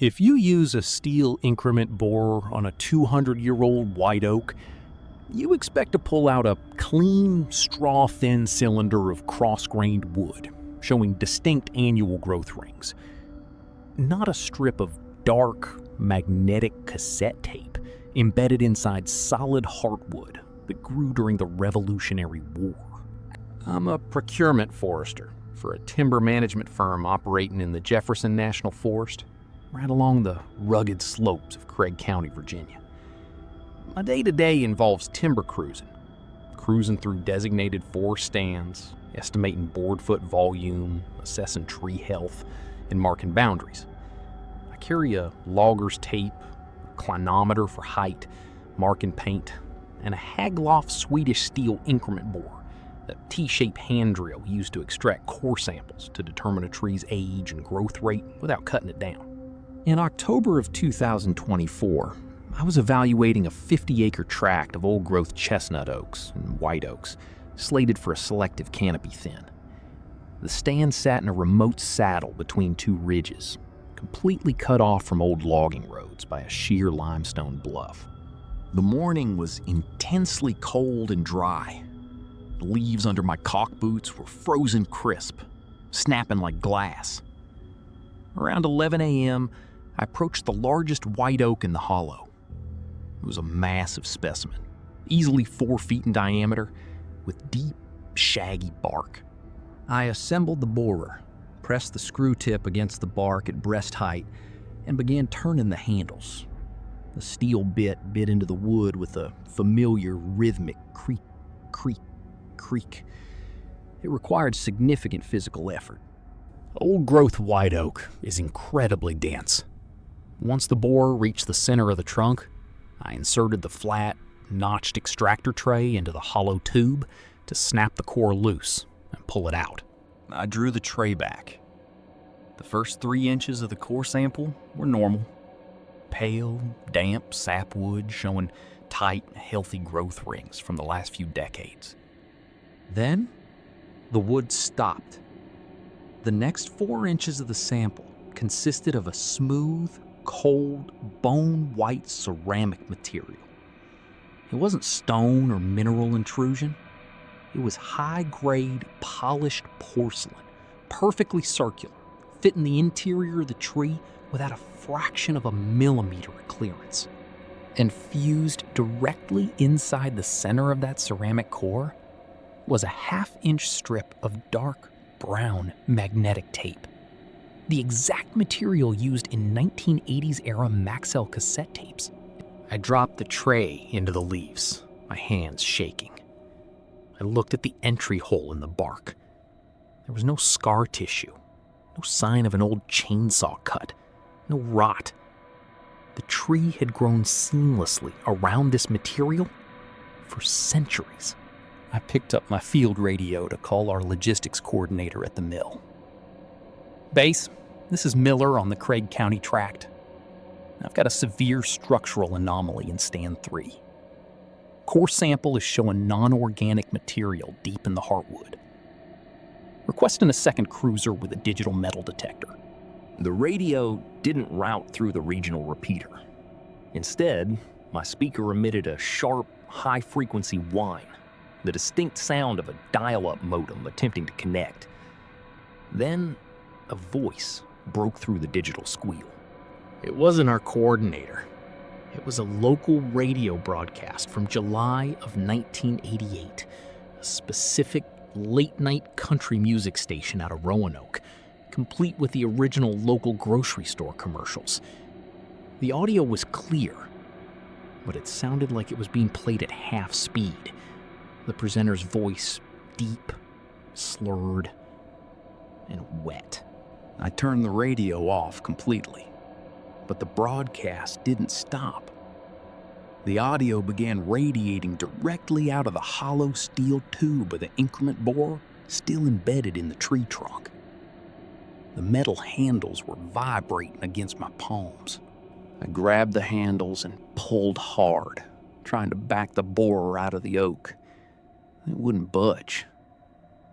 If you use a steel increment borer on a 200-year-old white oak, you expect to pull out a clean, straw-thin cylinder of cross-grained wood, showing distinct annual growth rings. Not a strip of dark, magnetic cassette tape embedded inside solid heartwood that grew during the Revolutionary War. I'm a procurement forester for a timber management firm operating in the Jefferson National Forest, right along the rugged slopes of Craig County, Virginia. My day-to-day involves timber cruising through designated forest stands, estimating board foot volume, assessing tree health, and marking boundaries. I carry a logger's tape, a clinometer for height, marking paint, and a Hageloff Swedish steel increment borer, a T-shaped hand drill used to extract core samples to determine a tree's age and growth rate without cutting it down. In October of 2024, I was evaluating a 50-acre tract of old-growth chestnut oaks and white oaks, slated for a selective canopy thin. The stand sat in a remote saddle between two ridges, completely cut off from old logging roads by a sheer limestone bluff. The morning was intensely cold and dry. The leaves under my caulk boots were frozen crisp, snapping like glass. Around 11 a.m., I approached the largest white oak in the hollow. It was a massive specimen, easily 4 feet in diameter, with deep, shaggy bark. I assembled the borer, pressed the screw tip against the bark at breast height, and began turning the handles. The steel bit into the wood with a familiar rhythmic creak, creak, creak. It required significant physical effort. Old-growth white oak is incredibly dense. Once the borer reached the center of the trunk, I inserted the flat, notched extractor tray into the hollow tube to snap the core loose and pull it out. I drew the tray back. The first 3 inches of the core sample were normal. Pale, damp sapwood showing tight, healthy growth rings from the last few decades. Then, the wood stopped. The next 4 inches of the sample consisted of a smooth, cold, bone-white ceramic material. It wasn't stone or mineral intrusion. It was high-grade, polished porcelain, perfectly circular, fitting the interior of the tree without a fraction of a millimeter of clearance. And fused directly inside the center of that ceramic core was a half-inch strip of dark brown magnetic tape. The exact material used in 1980s-era Maxell cassette tapes. I dropped the tray into the leaves, my hands shaking. I looked at the entry hole in the bark. There was no scar tissue, no sign of an old chainsaw cut, no rot. The tree had grown seamlessly around this material for centuries. I picked up my field radio to call our logistics coordinator at the mill. Base, this is Miller on the Craig County tract. I've got a severe structural anomaly in stand 3. Core sample is showing non-organic material deep in the heartwood. Requesting a second cruiser with a digital metal detector. The radio didn't route through the regional repeater. Instead, my speaker emitted a sharp, high-frequency whine, the distinct sound of a dial-up modem attempting to connect. Then, a voice broke through the digital squeal. It wasn't our coordinator. It was a local radio broadcast from July of 1988, a specific late-night country music station out of Roanoke, complete with the original local grocery store commercials. The audio was clear, but it sounded like it was being played at half speed. The presenter's voice deep, slurred, and wet. I turned the radio off completely, but the broadcast didn't stop. The audio began radiating directly out of the hollow steel tube of the increment borer still embedded in the tree trunk. The metal handles were vibrating against my palms. I grabbed the handles and pulled hard, trying to back the borer out of the oak. It wouldn't budge.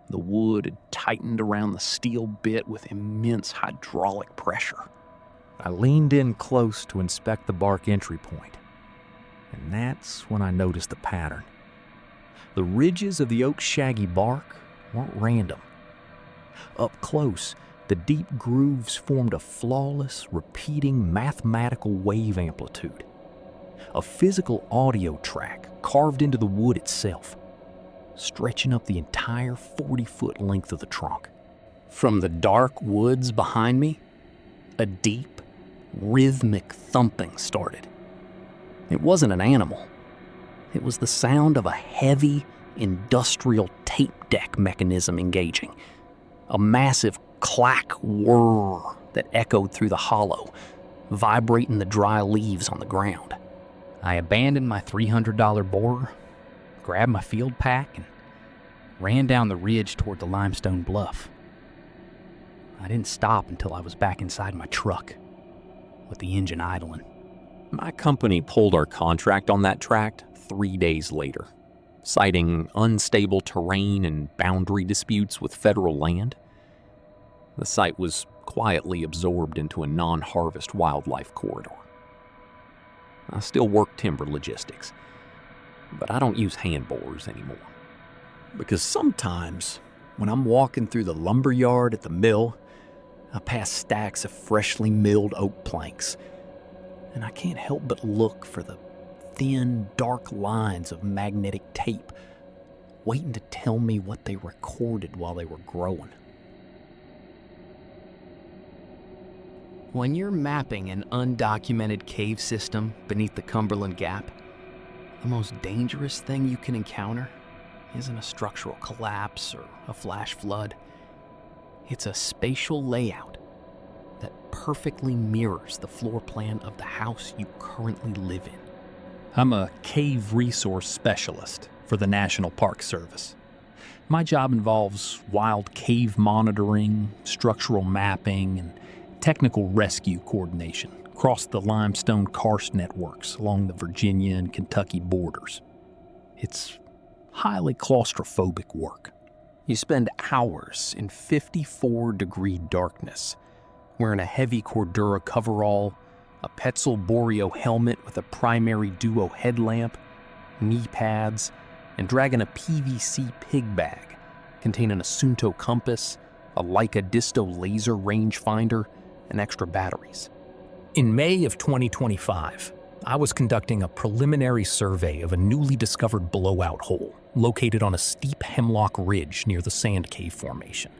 The wood had tightened around the steel bit with immense hydraulic pressure. I leaned in close to inspect the bark entry point, and that's when I noticed a pattern. The ridges of the oak's shaggy bark weren't random. Up close, the deep grooves formed a flawless, repeating mathematical wave amplitude, a physical audio track carved into the wood itself, stretching up the entire 40-foot length of the trunk. From the dark woods behind me, a deep, rhythmic thumping started. It wasn't an animal. It was the sound of a heavy, industrial tape deck mechanism engaging, a massive clack whir that echoed through the hollow, vibrating the dry leaves on the ground. I abandoned my $300 borer, grabbed my field pack, and ran down the ridge toward the limestone bluff. I didn't stop until I was back inside my truck, with the engine idling. My company pulled our contract on that tract 3 days later, citing unstable terrain and boundary disputes with federal land. The site was quietly absorbed into a non-harvest wildlife corridor. I still work timber logistics, but I don't use hand borers anymore. Because sometimes, when I'm walking through the lumber yard at the mill, I pass stacks of freshly milled oak planks, and I can't help but look for the thin, dark lines of magnetic tape waiting to tell me what they recorded while they were growing. When you're mapping an undocumented cave system beneath the Cumberland Gap, the most dangerous thing you can encounter isn't a structural collapse or a flash flood. It's a spatial layout that perfectly mirrors the floor plan of the house you currently live in. I'm a cave resource specialist for the National Park Service. My job involves wild cave monitoring, structural mapping, and technical rescue coordination across the limestone karst networks along the Virginia and Kentucky borders. It's highly claustrophobic work. You spend hours in 54-degree darkness, wearing a heavy Cordura coverall, a Petzl Boreo helmet with a primary duo headlamp, knee pads, and dragging a PVC pig bag containing a Sunto compass, a Leica Disto laser rangefinder, and extra batteries. In May of 2025, I was conducting a preliminary survey of a newly discovered blowout hole located on a steep hemlock ridge near the Sand Cave Formation.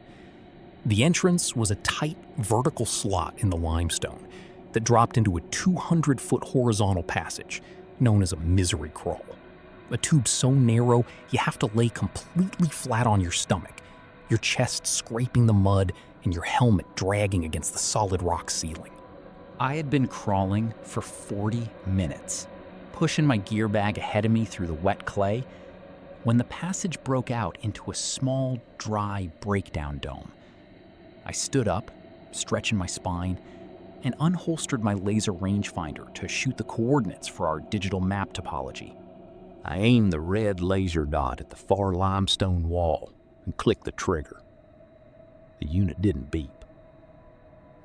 The entrance was a tight vertical slot in the limestone that dropped into a 200-foot horizontal passage known as a misery crawl. A tube so narrow you have to lay completely flat on your stomach, your chest scraping the mud and your helmet dragging against the solid rock ceiling. I had been crawling for 40 minutes, pushing my gear bag ahead of me through the wet clay, when the passage broke out into a small, dry breakdown dome. I stood up, stretching my spine, and unholstered my laser rangefinder to shoot the coordinates for our digital map topology. I aimed the red laser dot at the far limestone wall and clicked the trigger. The unit didn't beep.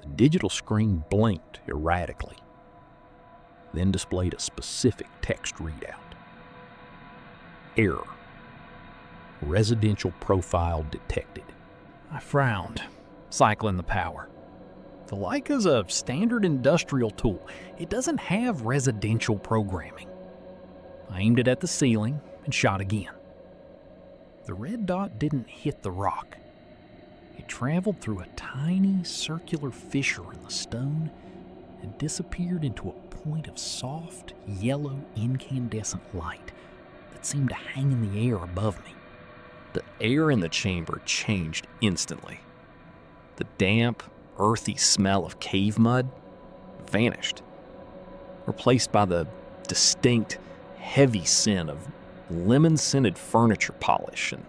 The digital screen blinked erratically, then displayed a specific text readout. Error. Residential profile detected. I frowned, cycling the power. The Leica's a standard industrial tool. It doesn't have residential programming. I aimed it at the ceiling and shot again. The red dot didn't hit the rock. It traveled through a tiny circular fissure in the stone and disappeared into a point of soft, yellow, incandescent light that seemed to hang in the air above me. The air in the chamber changed instantly. The damp, earthy smell of cave mud vanished, replaced by the distinct, heavy scent of lemon-scented furniture polish and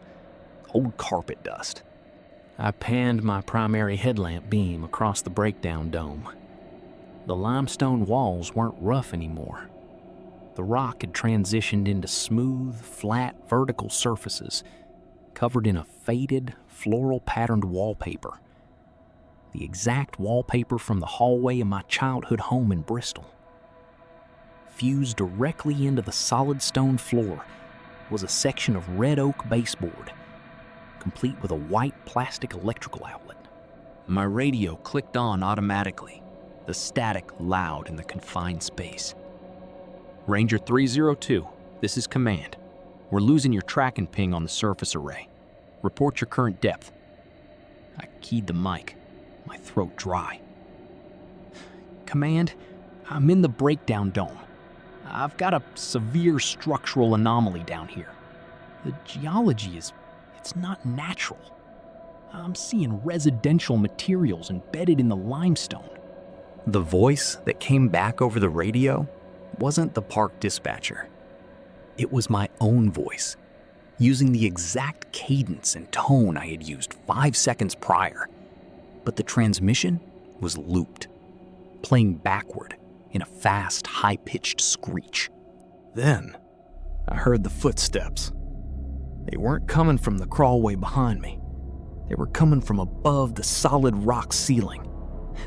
old carpet dust. I panned my primary headlamp beam across the breakdown dome. The limestone walls weren't rough anymore. The rock had transitioned into smooth, flat, vertical surfaces covered in a faded, floral-patterned wallpaper. the exact wallpaper from the hallway of my childhood home in Bristol. Fused directly into the solid stone floor was a section of red oak baseboard, complete with a white plastic electrical outlet. My radio clicked on automatically, the static loud in the confined space. Ranger 302, this is command. We're losing your track and ping on the surface array. Report your current depth. I keyed the mic, my throat dry. Command, I'm in the breakdown dome. I've got a severe structural anomaly down here. The geology it's not natural. I'm seeing residential materials embedded in the limestone. The voice that came back over the radio wasn't the park dispatcher. It was my own voice, using the exact cadence and tone I had used 5 seconds prior. But the transmission was looped, playing backward in a fast, high-pitched screech. Then, I heard the footsteps. They weren't coming from the crawlway behind me. They were coming from above the solid rock ceiling.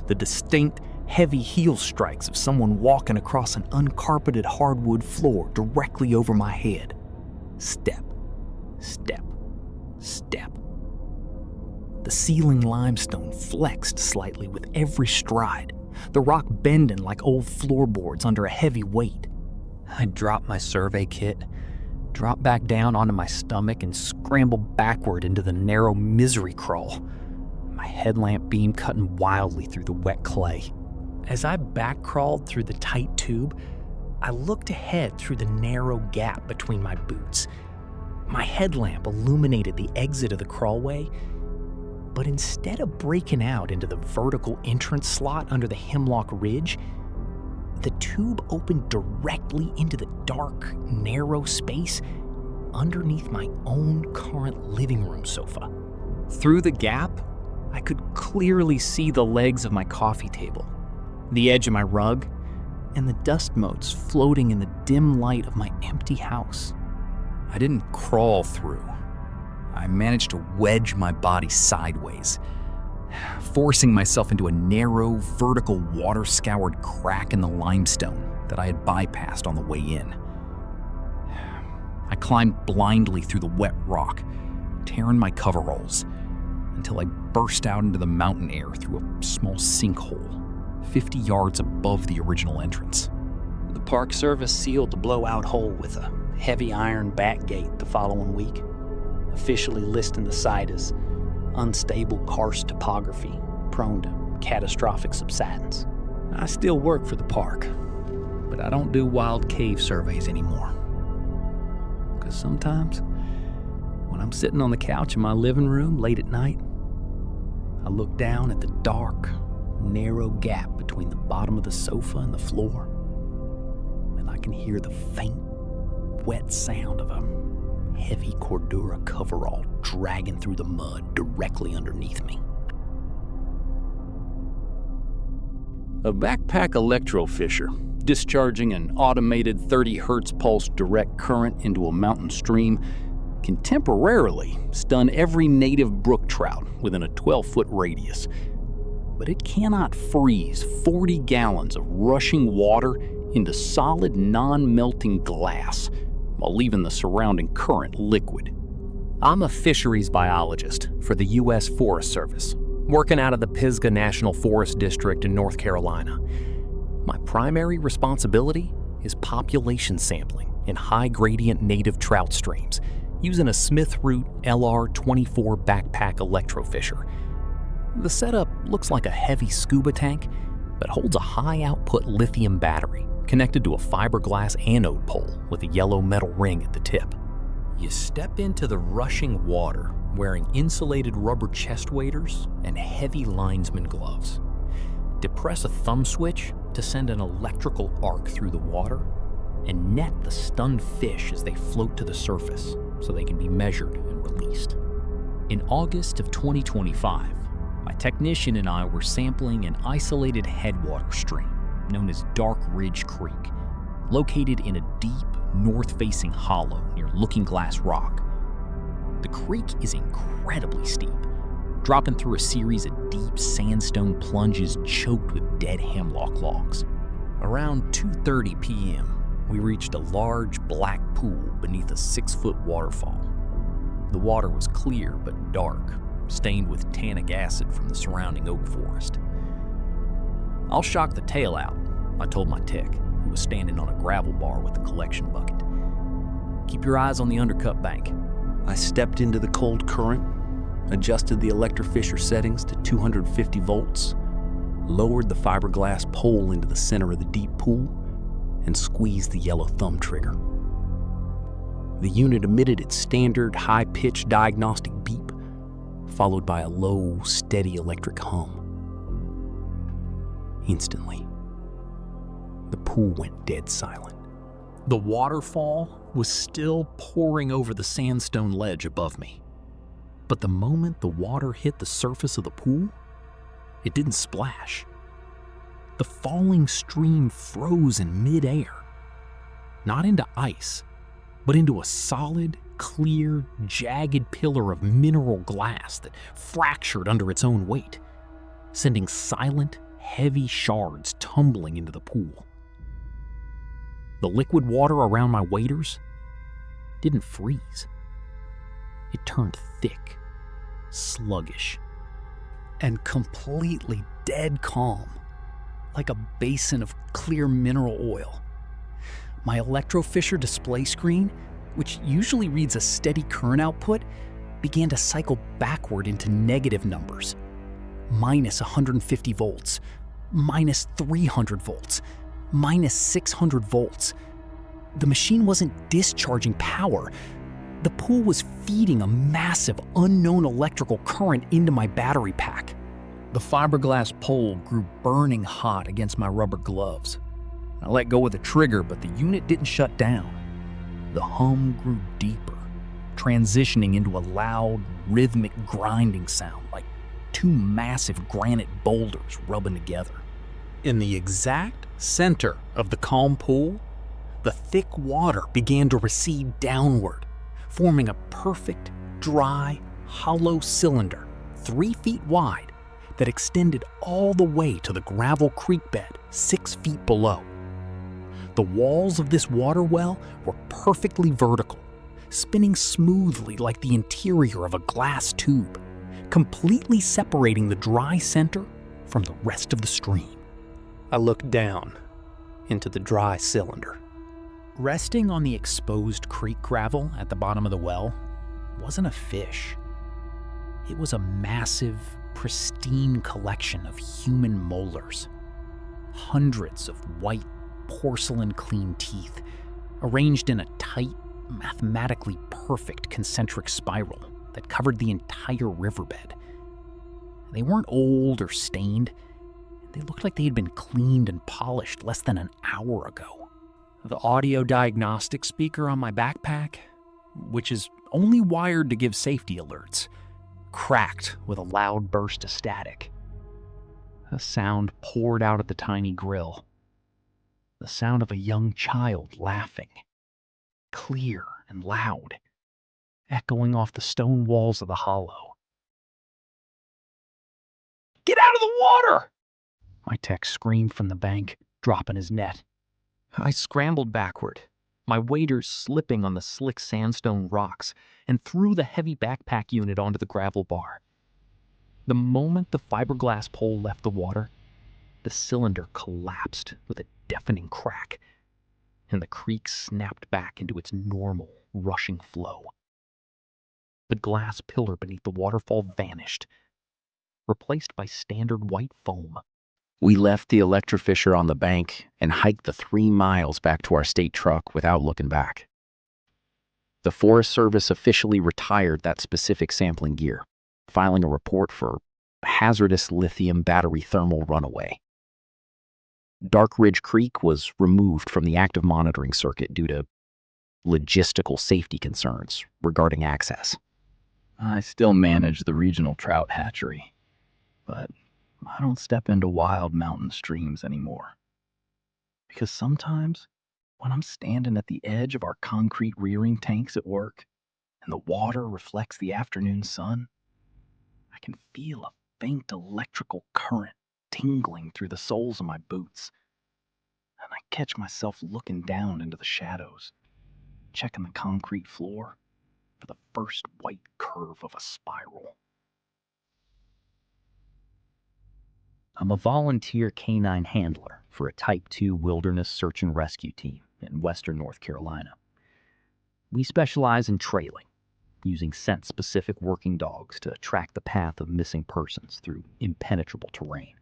The distinct, heavy heel strikes of someone walking across an uncarpeted hardwood floor directly over my head. Step, step, step. The ceiling limestone flexed slightly with every stride, the rock bending like old floorboards under a heavy weight. I dropped my survey kit, dropped back down onto my stomach, and scrambled backward into the narrow misery crawl, my headlamp beam cutting wildly through the wet clay. As I back-crawled through the tight tube, I looked ahead through the narrow gap between my boots. My headlamp illuminated the exit of the crawlway, but instead of breaking out into the vertical entrance slot under the Hemlock Ridge, the tube opened directly into the dark, narrow space underneath my own current living room sofa. Through the gap, I could clearly see the legs of my coffee table, the edge of my rug, and the dust motes floating in the dim light of my empty house. I didn't crawl through. I managed to wedge my body sideways, forcing myself into a narrow, vertical, water-scoured crack in the limestone that I had bypassed on the way in. I climbed blindly through the wet rock, tearing my coveralls, until I burst out into the mountain air through a small sinkhole 50 yards above the original entrance. The Park Service sealed the blowout hole with a heavy iron back gate the following week, officially listing the site as unstable karst topography, prone to catastrophic subsidence. I still work for the park, but I don't do wild cave surveys anymore. Because sometimes, when I'm sitting on the couch in my living room late at night, I look down at the dark, narrow gap between the bottom of the sofa and the floor, and I can hear the faint, wet sound of a heavy Cordura coverall dragging through the mud directly underneath me. A backpack electrofisher, discharging an automated 30 Hz pulse direct current into a mountain stream, can temporarily stun every native brook trout within a 12-foot radius. But it cannot freeze 40 gallons of rushing water into solid, non-melting glass while leaving the surrounding current liquid. I'm a fisheries biologist for the U.S. Forest Service, working out of the Pisgah National Forest District in North Carolina. My primary responsibility is population sampling in high-gradient native trout streams using a Smith Root LR24 backpack electrofisher. The setup looks like a heavy scuba tank, but holds a high-output lithium battery connected to a fiberglass anode pole with a yellow metal ring at the tip. You step into the rushing water wearing insulated rubber chest waders and heavy linesman gloves. Depress a thumb switch to send an electrical arc through the water and net the stunned fish as they float to the surface so they can be measured and released. In August of 2025, my technician and I were sampling an isolated headwater stream known as Dark Ridge Creek, located in a deep, north-facing hollow near Looking Glass Rock. The creek is incredibly steep, dropping through a series of deep sandstone plunges choked with dead hemlock logs. Around 2:30 p.m., we reached a large black pool beneath a 6-foot waterfall. The water was clear but dark, stained with tannic acid from the surrounding oak forest. "I'll shock the tail out," I told my tech, who was standing on a gravel bar with a collection bucket. "Keep your eyes on the undercut bank." I stepped into the cold current, adjusted the electrofisher settings to 250 volts, lowered the fiberglass pole into the center of the deep pool, and squeezed the yellow thumb trigger. The unit emitted its standard high-pitched diagnostic beep, followed by a low, steady electric hum. Instantly, the pool went dead silent. The waterfall was still pouring over the sandstone ledge above me. But the moment the water hit the surface of the pool, it didn't splash. The falling stream froze in midair, not into ice, but into a solid, clear, jagged pillar of mineral glass that fractured under its own weight, sending silent, heavy shards tumbling into the pool. The liquid water around my waders didn't freeze. It turned thick, sluggish, and completely dead calm, like a basin of clear mineral oil. My electrofisher display screen, which usually reads a steady current output, began to cycle backward into negative numbers. Minus 150 volts, minus 300 volts, minus 600 volts. The machine wasn't discharging power. The pool was feeding a massive, unknown electrical current into my battery pack. The fiberglass pole grew burning hot against my rubber gloves. I let go of the trigger, but the unit didn't shut down. The hum grew deeper, transitioning into a loud, rhythmic grinding sound like two massive granite boulders rubbing together. In the exact center of the calm pool, the thick water began to recede downward, forming a perfect, dry, hollow cylinder 3 feet wide that extended all the way to the gravel creek bed 6 feet below. The walls of this water well were perfectly vertical, spinning smoothly like the interior of a glass tube, completely separating the dry center from the rest of the stream. I looked down into the dry cylinder. Resting on the exposed creek gravel at the bottom of the well wasn't a fish. It was a massive, pristine collection of human molars. Hundreds of white, porcelain-clean teeth, arranged in a tight, mathematically perfect concentric spiral that covered the entire riverbed. They weren't old or stained. They looked like they had been cleaned and polished less than an hour ago. The audio diagnostic speaker on my backpack, which is only wired to give safety alerts, cracked with a loud burst of static. A sound poured out at the tiny grill. The sound of a young child laughing, clear and loud, echoing off the stone walls of the hollow. "Get out of the water!" my tech screamed from the bank, dropping his net. I scrambled backward, my waders slipping on the slick sandstone rocks, and threw the heavy backpack unit onto the gravel bar. The moment the fiberglass pole left the water, the cylinder collapsed with a deafening crack, and the creek snapped back into its normal, rushing flow. The glass pillar beneath the waterfall vanished, replaced by standard white foam. We left the electrofisher on the bank and hiked the 3 miles back to our state truck without looking back. The Forest Service officially retired that specific sampling gear, filing a report for hazardous lithium battery thermal runaway. Dark Ridge Creek was removed from the active monitoring circuit due to logistical safety concerns regarding access. I still manage the regional trout hatchery, but I don't step into wild mountain streams anymore. Because sometimes, when I'm standing at the edge of our concrete rearing tanks at work, and the water reflects the afternoon sun, I can feel a faint electrical current tingling through the soles of my boots. And I catch myself looking down into the shadows, checking the concrete floor for the first white curve of a spiral. I'm a volunteer canine handler for a Type 2 wilderness search and rescue team in western North Carolina. We specialize in trailing, using scent-specific working dogs to track the path of missing persons through impenetrable terrain.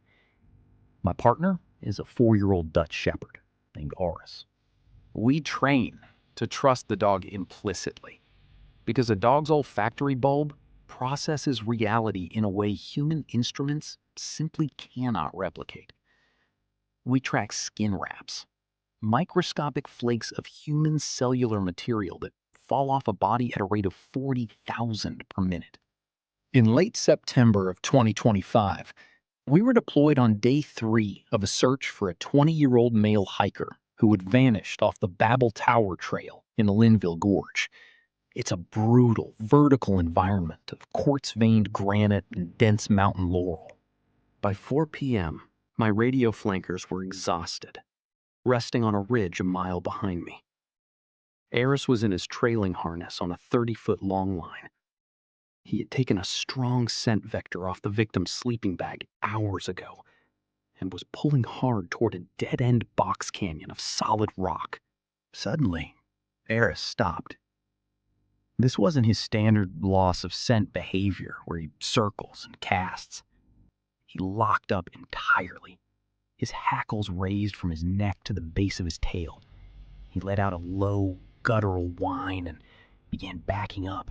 My partner is a 4-year-old Dutch Shepherd named Oris. We train to trust the dog implicitly, because a dog's olfactory bulb processes reality in a way human instruments simply cannot replicate. We track skin wraps, microscopic flakes of human cellular material that fall off a body at a rate of 40,000 per minute. In late September of 2025, we were deployed on day 3 of a search for a 20-year-old male hiker who had vanished off the Babel Tower Trail in the Linville Gorge. It's a brutal, vertical environment of quartz-veined granite and dense mountain laurel. By 4 p.m., my radio flankers were exhausted, resting on a ridge a mile behind me. Eris was in his trailing harness on a 30-foot long line. He had taken a strong scent vector off the victim's sleeping bag hours ago and was pulling hard toward a dead-end box canyon of solid rock. Suddenly, Eris stopped. This wasn't his standard loss of scent behavior where he circles and casts. He locked up entirely, his hackles raised from his neck to the base of his tail. He let out a low, guttural whine and began backing up,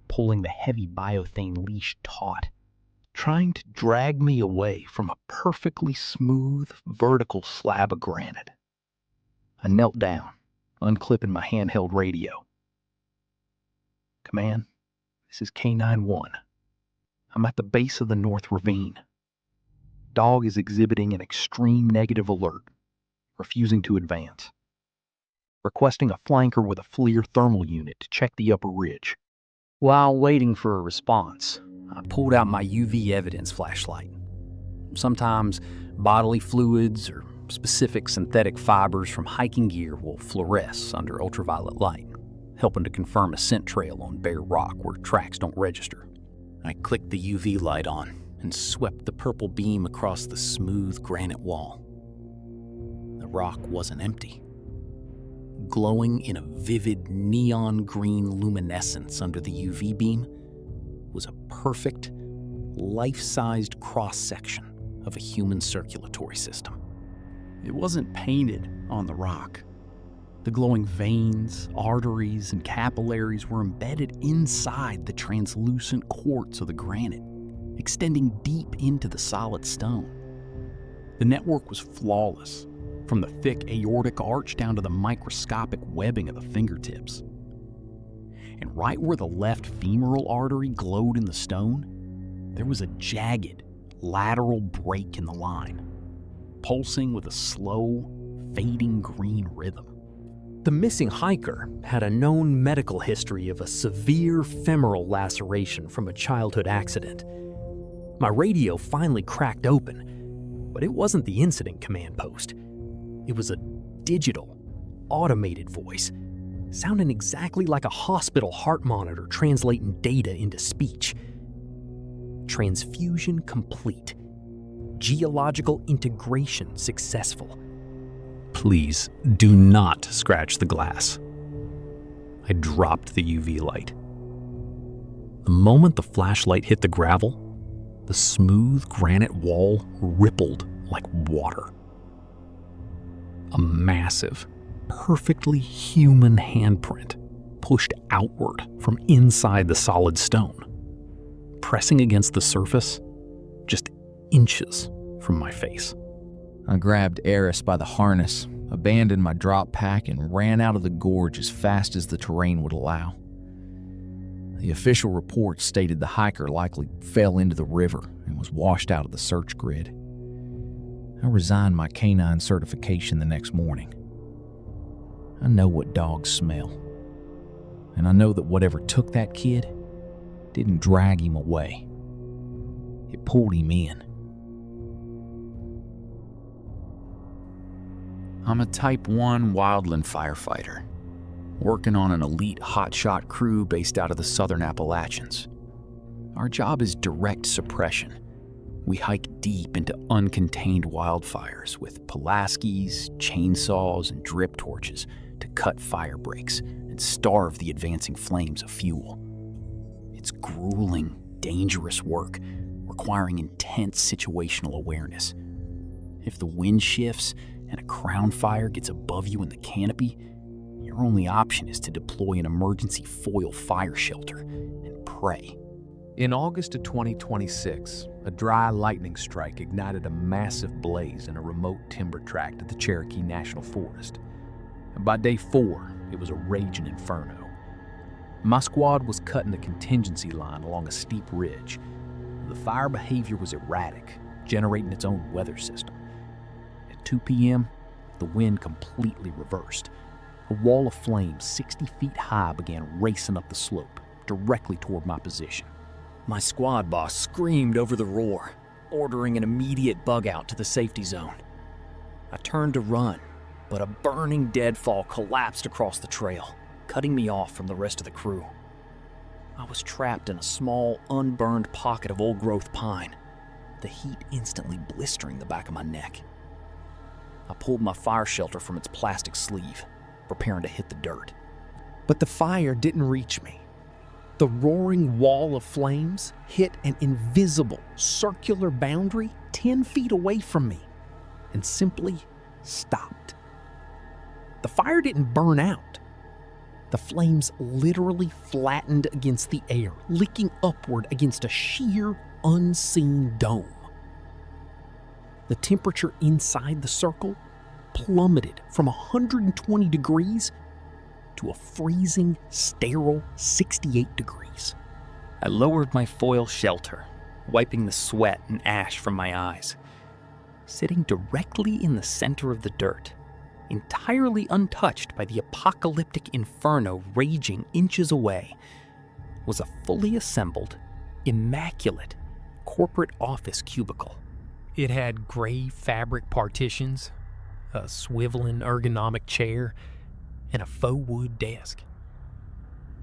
pulling the heavy biothane leash taut, trying to drag me away from a perfectly smooth, vertical slab of granite. I knelt down, unclipping my handheld radio. Command, this is K9-1. I'm at the base of the North Ravine. Dog is exhibiting an extreme negative alert, refusing to advance. Requesting a flanker with a FLIR thermal unit to check the upper ridge. While waiting for a response, I pulled out my UV evidence flashlight. Sometimes bodily fluids or specific synthetic fibers from hiking gear will fluoresce under ultraviolet light, helping to confirm a scent trail on bare rock where tracks don't register. I clicked the UV light on and swept the purple beam across the smooth granite wall. The rock wasn't empty. Glowing in a vivid neon green luminescence under the UV beam was a perfect, life-sized cross-section of a human circulatory system. It wasn't painted on the rock. The glowing veins, arteries, and capillaries were embedded inside the translucent quartz of the granite, extending deep into the solid stone. The network was flawless, from the thick aortic arch down to the microscopic webbing of the fingertips. And right where the left femoral artery glowed in the stone, there was a jagged, lateral break in the line, pulsing with a slow, fading green rhythm. The missing hiker had a known medical history of a severe femoral laceration from a childhood accident. My radio finally cracked open, but it wasn't the incident command post. It was a digital, automated voice, sounding exactly like a hospital heart monitor translating data into speech. Transfusion complete. Geological integration successful. Please do not scratch the glass. I dropped the UV light. The moment the flashlight hit the gravel, the smooth granite wall rippled like water. A massive, perfectly human handprint pushed outward from inside the solid stone, pressing against the surface just inches from my face. I grabbed Eris by the harness, abandoned my drop pack, and ran out of the gorge as fast as the terrain would allow. The official report stated the hiker likely fell into the river and was washed out of the search grid. I resigned my canine certification the next morning. I know what dogs smell, and I know that whatever took that kid didn't drag him away. It pulled him in. I'm a Type 1 wildland firefighter, working on an elite hotshot crew based out of the southern Appalachians. Our job is direct suppression. We hike deep into uncontained wildfires with Pulaskis, chainsaws, and drip torches to cut fire breaks and starve the advancing flames of fuel. It's grueling, dangerous work, requiring intense situational awareness. If the wind shifts and a crown fire gets above you in the canopy, your only option is to deploy an emergency foil fire shelter and pray. In August of 2026, a dry lightning strike ignited a massive blaze in a remote timber tract of the Cherokee National Forest. And by day 4, it was a raging inferno. My squad was cutting the contingency line along a steep ridge. The fire behavior was erratic, generating its own weather system. At 2 p.m., the wind completely reversed. A wall of flames 60 feet high began racing up the slope, directly toward my position. My squad boss screamed over the roar, ordering an immediate bug out to the safety zone. I turned to run, but a burning deadfall collapsed across the trail, cutting me off from the rest of the crew. I was trapped in a small, unburned pocket of old-growth pine, the heat instantly blistering the back of my neck. I pulled my fire shelter from its plastic sleeve, preparing to hit the dirt. But the fire didn't reach me. The roaring wall of flames hit an invisible circular boundary 10 feet away from me and simply stopped. The fire didn't burn out. The flames literally flattened against the air, licking upward against a sheer, unseen dome. The temperature inside the circle plummeted from 120 degrees to a freezing, sterile 68 degrees. I lowered my foil shelter, wiping the sweat and ash from my eyes. Sitting directly in the center of the dirt, entirely untouched by the apocalyptic inferno raging inches away, was a fully assembled, immaculate corporate office cubicle. It had gray fabric partitions, a swiveling ergonomic chair, and a faux wood desk.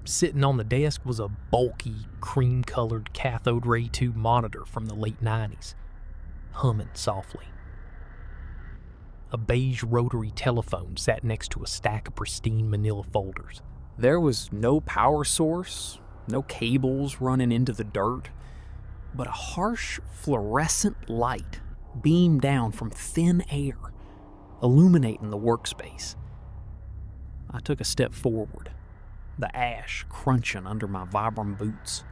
Sitting on the desk was a bulky, cream-colored cathode ray tube monitor from the late 90s, humming softly. A beige rotary telephone sat next to a stack of pristine manila folders. There was no power source, no cables running into the dirt, but a harsh fluorescent light beamed down from thin air, illuminating the workspace. I took a step forward, the ash crunching under my Vibram boots.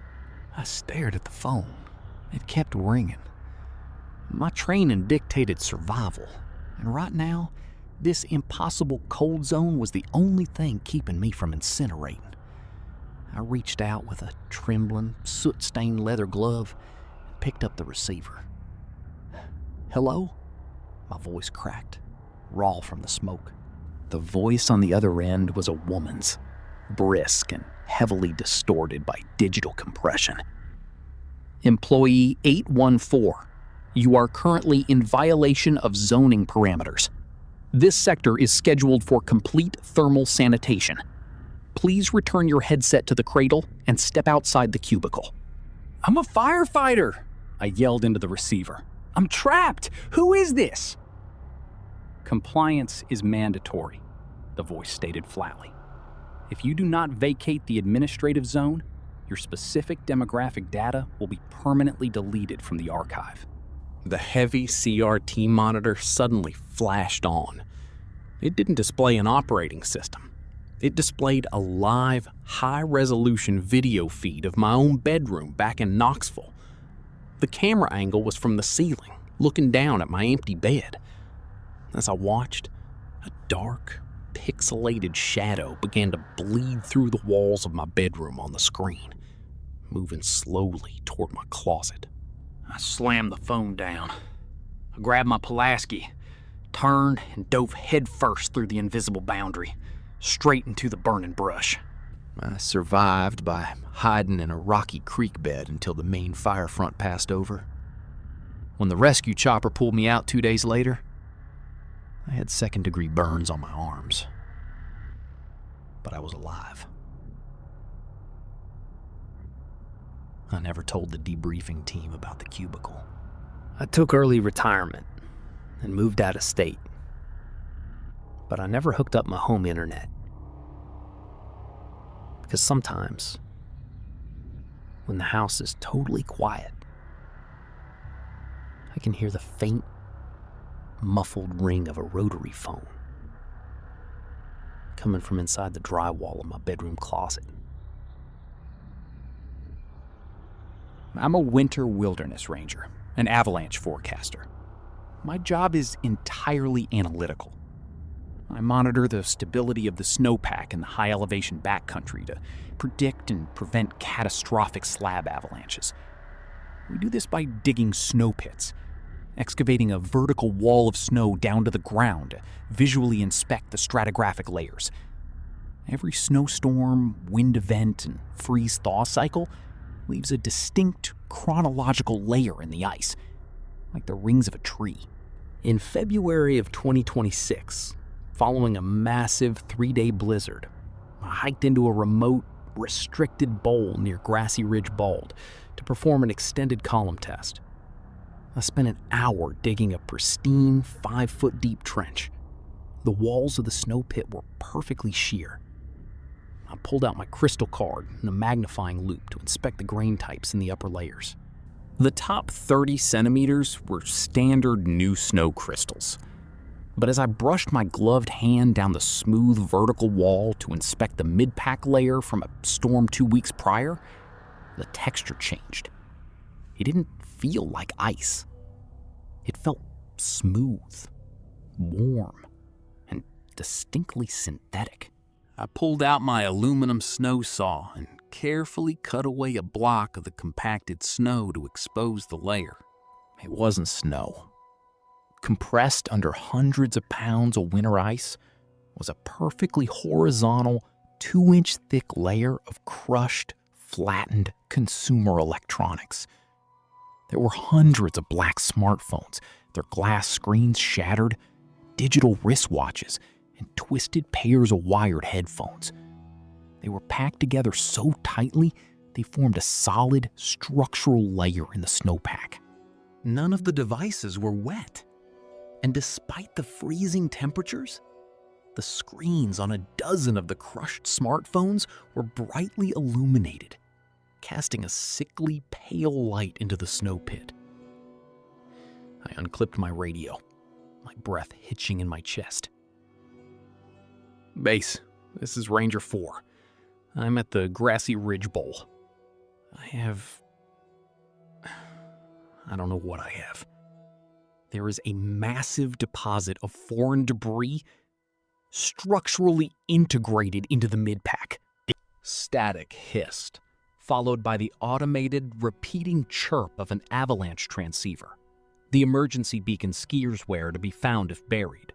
I stared at the phone. It kept ringing. My training dictated survival, and right now, this impossible cold zone was the only thing keeping me from incinerating. I reached out with a trembling, soot-stained leather glove and picked up the receiver. "Hello?" My voice cracked, raw from the smoke. The voice on the other end was a woman's, brisk and heavily distorted by digital compression. "Employee 814, you are currently in violation of zoning parameters. This sector is scheduled for complete thermal sanitation. Please return your headset to the cradle and step outside the cubicle." "I'm a firefighter," I yelled into the receiver. "I'm trapped. Who is this?" "Compliance is mandatory," the voice stated flatly. "If you do not vacate the administrative zone, your specific demographic data will be permanently deleted from the archive." The heavy CRT monitor suddenly flashed on. It didn't display an operating system. It displayed a live, high-resolution video feed of my own bedroom back in Knoxville. The camera angle was from the ceiling, looking down at my empty bed. As I watched, a dark, pixelated shadow began to bleed through the walls of my bedroom on the screen, moving slowly toward my closet. I slammed the phone down. I grabbed my Pulaski, turned, and dove headfirst through the invisible boundary, straight into the burning brush. I survived by hiding in a rocky creek bed until the main fire front passed over. When the rescue chopper pulled me out 2 days later, I had second-degree burns on my arms. But I was alive. I never told the debriefing team about the cubicle. I took early retirement and moved out of state. But I never hooked up my home internet. Because sometimes, when the house is totally quiet, I can hear the faint, muffled ring of a rotary phone coming from inside the drywall of my bedroom closet. I'm a winter wilderness ranger, an avalanche forecaster. My job is entirely analytical. I monitor the stability of the snowpack in the high-elevation backcountry to predict and prevent catastrophic slab avalanches. We do this by digging snow pits, excavating a vertical wall of snow down to the ground to visually inspect the stratigraphic layers. Every snowstorm, wind event, and freeze-thaw cycle leaves a distinct chronological layer in the ice, like the rings of a tree. In February of 2026, following a massive 3-day blizzard, I hiked into a remote, restricted bowl near Grassy Ridge Bald to perform an extended column test. I spent an hour digging a pristine 5-foot deep trench. The walls of the snow pit were perfectly sheer. I pulled out my crystal card and a magnifying loupe to inspect the grain types in the upper layers. The top 30 centimeters were standard new snow crystals. But as I brushed my gloved hand down the smooth vertical wall to inspect the mid-pack layer from a storm 2 weeks prior, the texture changed. It didn't feel like ice. It felt smooth, warm, and distinctly synthetic. I pulled out my aluminum snow saw and carefully cut away a block of the compacted snow to expose the layer. It wasn't snow. Compressed under hundreds of pounds of winter ice was a perfectly horizontal 2-inch thick layer of crushed, flattened consumer electronics. There were hundreds of black smartphones, their glass screens shattered, digital wristwatches, and twisted pairs of wired headphones. They were packed together so tightly they formed a solid structural layer in the snowpack. None of the devices were wet. And despite the freezing temperatures, the screens on a dozen of the crushed smartphones were brightly illuminated, casting a sickly pale light into the snow pit. I unclipped my radio, my breath hitching in my chest. Base, this is Ranger 4. I'm at the Grassy Ridge Bowl. I don't know what I have. There is a massive deposit of foreign debris structurally integrated into the mid-pack. Static hissed, followed by the automated, repeating chirp of an avalanche transceiver, the emergency beacon skiers wear to be found if buried.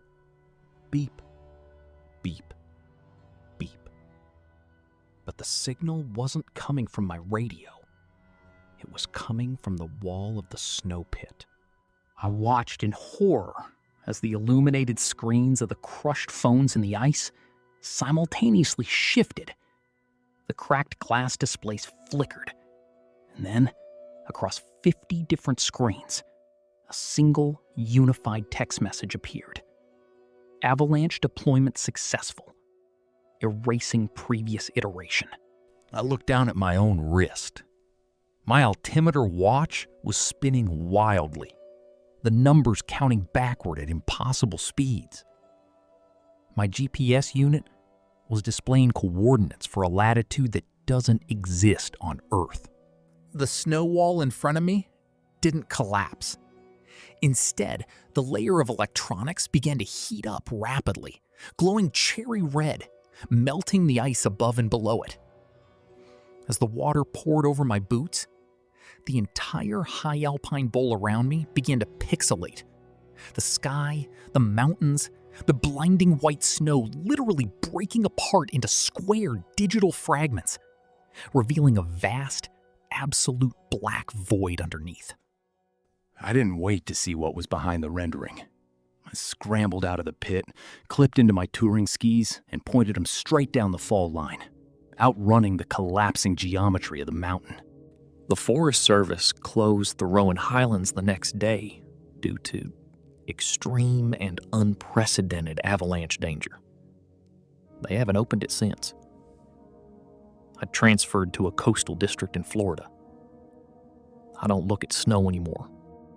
Beep, beep, beep. But the signal wasn't coming from my radio. It was coming from the wall of the snow pit. I watched in horror as the illuminated screens of the crushed phones in the ice simultaneously shifted. The cracked glass displays flickered, and then, across 50 different screens, a single unified text message appeared. Avalanche deployment successful. Erasing previous iteration. I looked down at my own wrist. My altimeter watch was spinning wildly, the numbers counting backward at impossible speeds. My GPS unit was displaying coordinates for a latitude that doesn't exist on Earth. The snow wall in front of me didn't collapse. Instead, the layer of electronics began to heat up rapidly, glowing cherry red, melting the ice above and below it. As the water poured over my boots, the entire high alpine bowl around me began to pixelate. The sky, the mountains, the blinding white snow literally breaking apart into square digital fragments, revealing a vast, absolute black void underneath. I didn't wait to see what was behind the rendering. I scrambled out of the pit, clipped into my touring skis, and pointed them straight down the fall line, outrunning the collapsing geometry of the mountain. The Forest Service closed the Rowan Highlands the next day due to extreme and unprecedented avalanche danger. They haven't opened it since. I transferred to a coastal district in Florida. I don't look at snow anymore.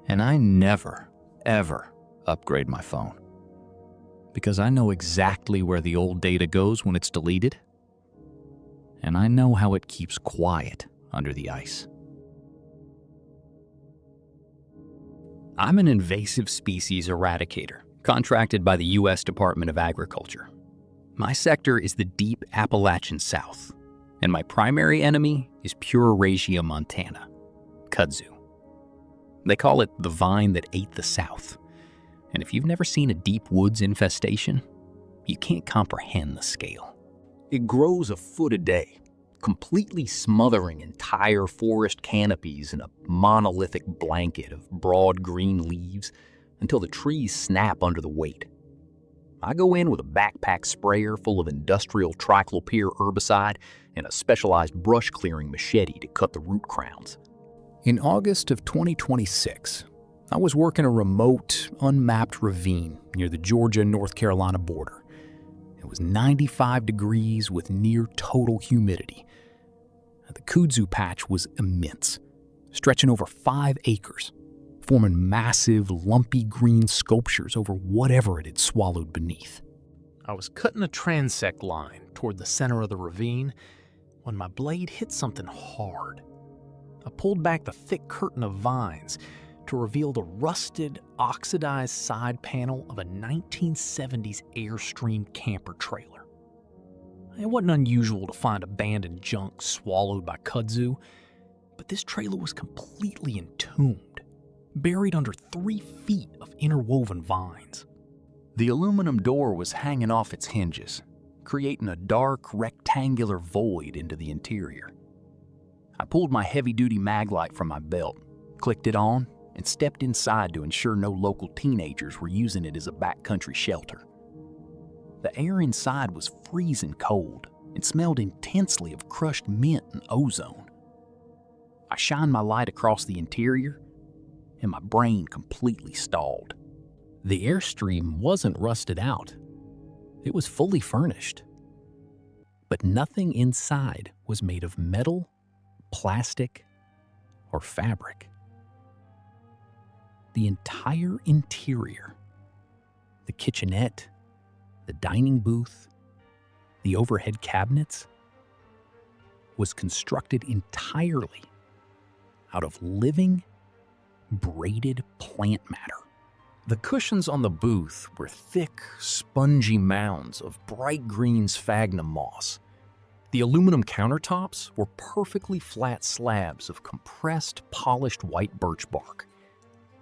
And I never, ever upgrade my phone. Because I know exactly where the old data goes when it's deleted. And I know how it keeps quiet under the ice. I'm an invasive species eradicator, contracted by the U.S. Department of Agriculture. My sector is the deep Appalachian South, and my primary enemy is Pure montana, kudzu. They call it the vine that ate the South, and if you've never seen a deep woods infestation, you can't comprehend the scale. It grows a foot a day, completely smothering entire forest canopies in a monolithic blanket of broad green leaves until the trees snap under the weight. I go in with a backpack sprayer full of industrial triclopyr herbicide and a specialized brush clearing machete to cut the root crowns. In August of 2026, I was working a remote, unmapped ravine near the Georgia-North Carolina border. It was 95 degrees with near total humidity. The kudzu patch was immense, stretching over 5 acres, forming massive, lumpy green sculptures over whatever it had swallowed beneath. I was cutting a transect line toward the center of the ravine when my blade hit something hard. I pulled back the thick curtain of vines to reveal the rusted, oxidized side panel of a 1970s Airstream camper trailer. It wasn't unusual to find abandoned junk swallowed by kudzu, but this trailer was completely entombed, buried under 3 feet of interwoven vines. The aluminum door was hanging off its hinges, creating a dark, rectangular void into the interior. I pulled my heavy-duty mag light from my belt, clicked it on, and stepped inside to ensure no local teenagers were using it as a backcountry shelter. The air inside was freezing cold and smelled intensely of crushed mint and ozone. I shined my light across the interior, and my brain completely stalled. The Airstream wasn't rusted out. It was fully furnished. But nothing inside was made of metal, plastic, or fabric. The entire interior, the kitchenette, the dining booth, the overhead cabinets, was constructed entirely out of living, braided plant matter. The cushions on the booth were thick, spongy mounds of bright green sphagnum moss. The aluminum countertops were perfectly flat slabs of compressed, polished white birch bark.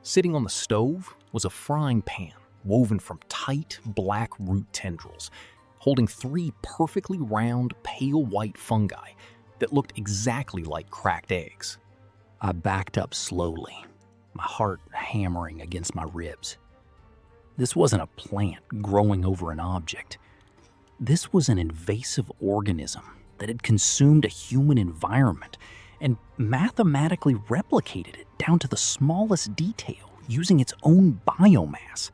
Sitting on the stove was a frying pan woven from tight, black root tendrils, holding 3 perfectly round, pale white fungi that looked exactly like cracked eggs. I backed up slowly, my heart hammering against my ribs. This wasn't a plant growing over an object. This was an invasive organism that had consumed a human environment and mathematically replicated it down to the smallest detail using its own biomass.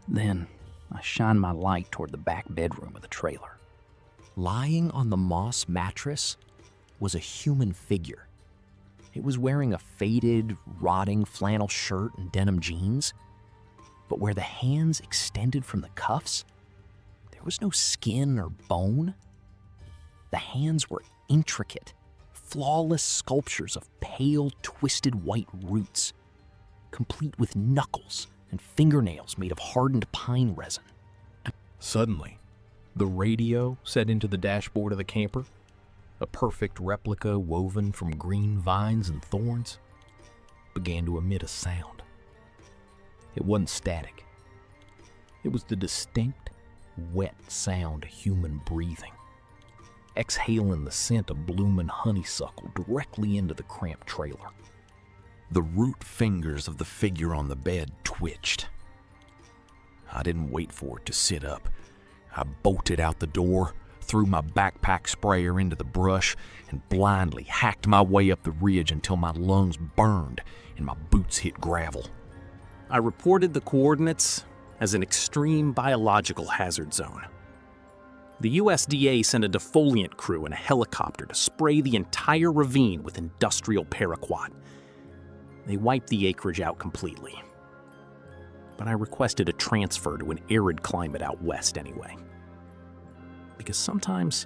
Then I shined my light toward the back bedroom of the trailer. Lying on the moss mattress was a human figure. It was wearing a faded, rotting flannel shirt and denim jeans, but where the hands extended from the cuffs, there was no skin or bone. The hands were intricate, flawless sculptures of pale, twisted white roots, complete with knuckles and fingernails made of hardened pine resin. Suddenly, the radio set into the dashboard of the camper, a perfect replica woven from green vines and thorns, began to emit a sound. It wasn't static. It was the distinct, wet sound of human breathing, exhaling the scent of blooming honeysuckle directly into the cramped trailer. The root fingers of the figure on the bed twitched. I didn't wait for it to sit up. I bolted out the door, threw my backpack sprayer into the brush, and blindly hacked my way up the ridge until my lungs burned and my boots hit gravel. I reported the coordinates as an extreme biological hazard zone. The USDA sent a defoliant crew and a helicopter to spray the entire ravine with industrial paraquat. They wiped the acreage out completely. But I requested a transfer to an arid climate out west anyway. Because sometimes,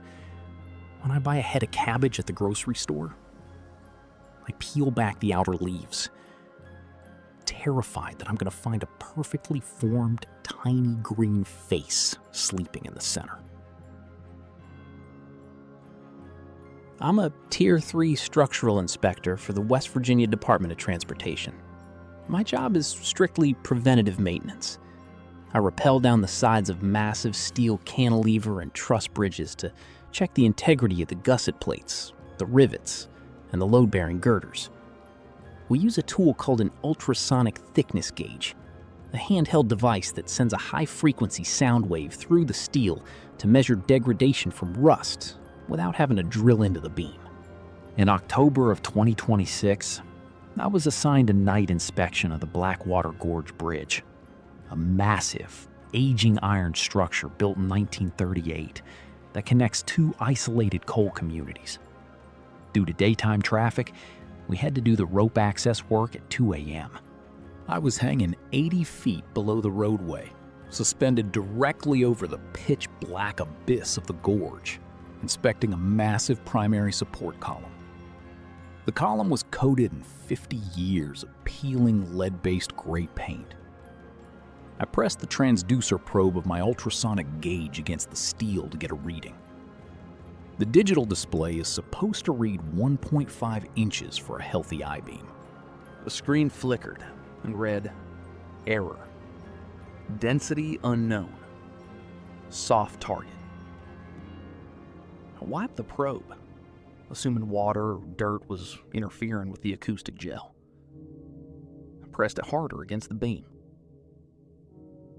when I buy a head of cabbage at the grocery store, I peel back the outer leaves, terrified that I'm going to find a perfectly formed, tiny green face sleeping in the center. I'm a Tier 3 structural inspector for the West Virginia Department of Transportation. My job is strictly preventative maintenance. I rappel down the sides of massive steel cantilever and truss bridges to check the integrity of the gusset plates, the rivets, and the load-bearing girders. We use a tool called an ultrasonic thickness gauge, a handheld device that sends a high-frequency sound wave through the steel to measure degradation from rust without having to drill into the beam. In October of 2026, I was assigned a night inspection of the Blackwater Gorge Bridge, a massive, aging iron structure built in 1938 that connects two isolated coal communities. Due to daytime traffic, we had to do the rope access work at 2 a.m. I was hanging 80 feet below the roadway, suspended directly over the pitch-black abyss of the gorge, inspecting a massive primary support column. The column was coated in 50 years of peeling lead-based gray paint. I pressed the transducer probe of my ultrasonic gauge against the steel to get a reading. The digital display is supposed to read 1.5 inches for a healthy I-beam. The screen flickered and read, "Error. Density unknown. Soft target." I wiped the probe, assuming water or dirt was interfering with the acoustic gel. I pressed it harder against the beam.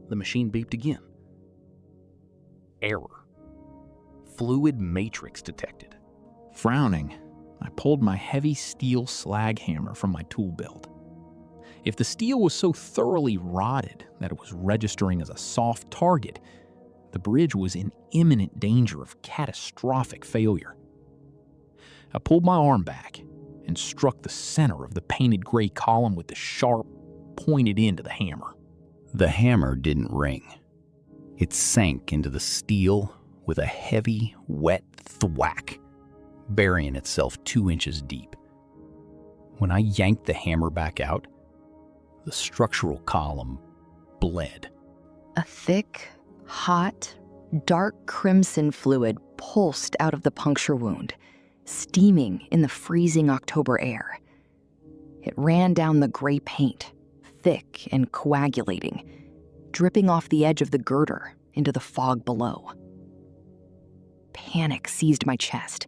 The machine beeped again. Error. Fluid matrix detected. Frowning, I pulled my heavy steel slag hammer from my tool belt. If the steel was so thoroughly rotted that it was registering as a soft target, the bridge was in imminent danger of catastrophic failure. I pulled my arm back and struck the center of the painted gray column with the sharp, pointed end of the hammer. The hammer didn't ring. It sank into the steel with a heavy, wet thwack, burying itself 2 inches deep. When I yanked the hammer back out, the structural column bled. A thick, hot, dark crimson fluid pulsed out of the puncture wound, steaming in the freezing October air. It ran down the gray paint, thick and coagulating, dripping off the edge of the girder into the fog below. Panic seized my chest.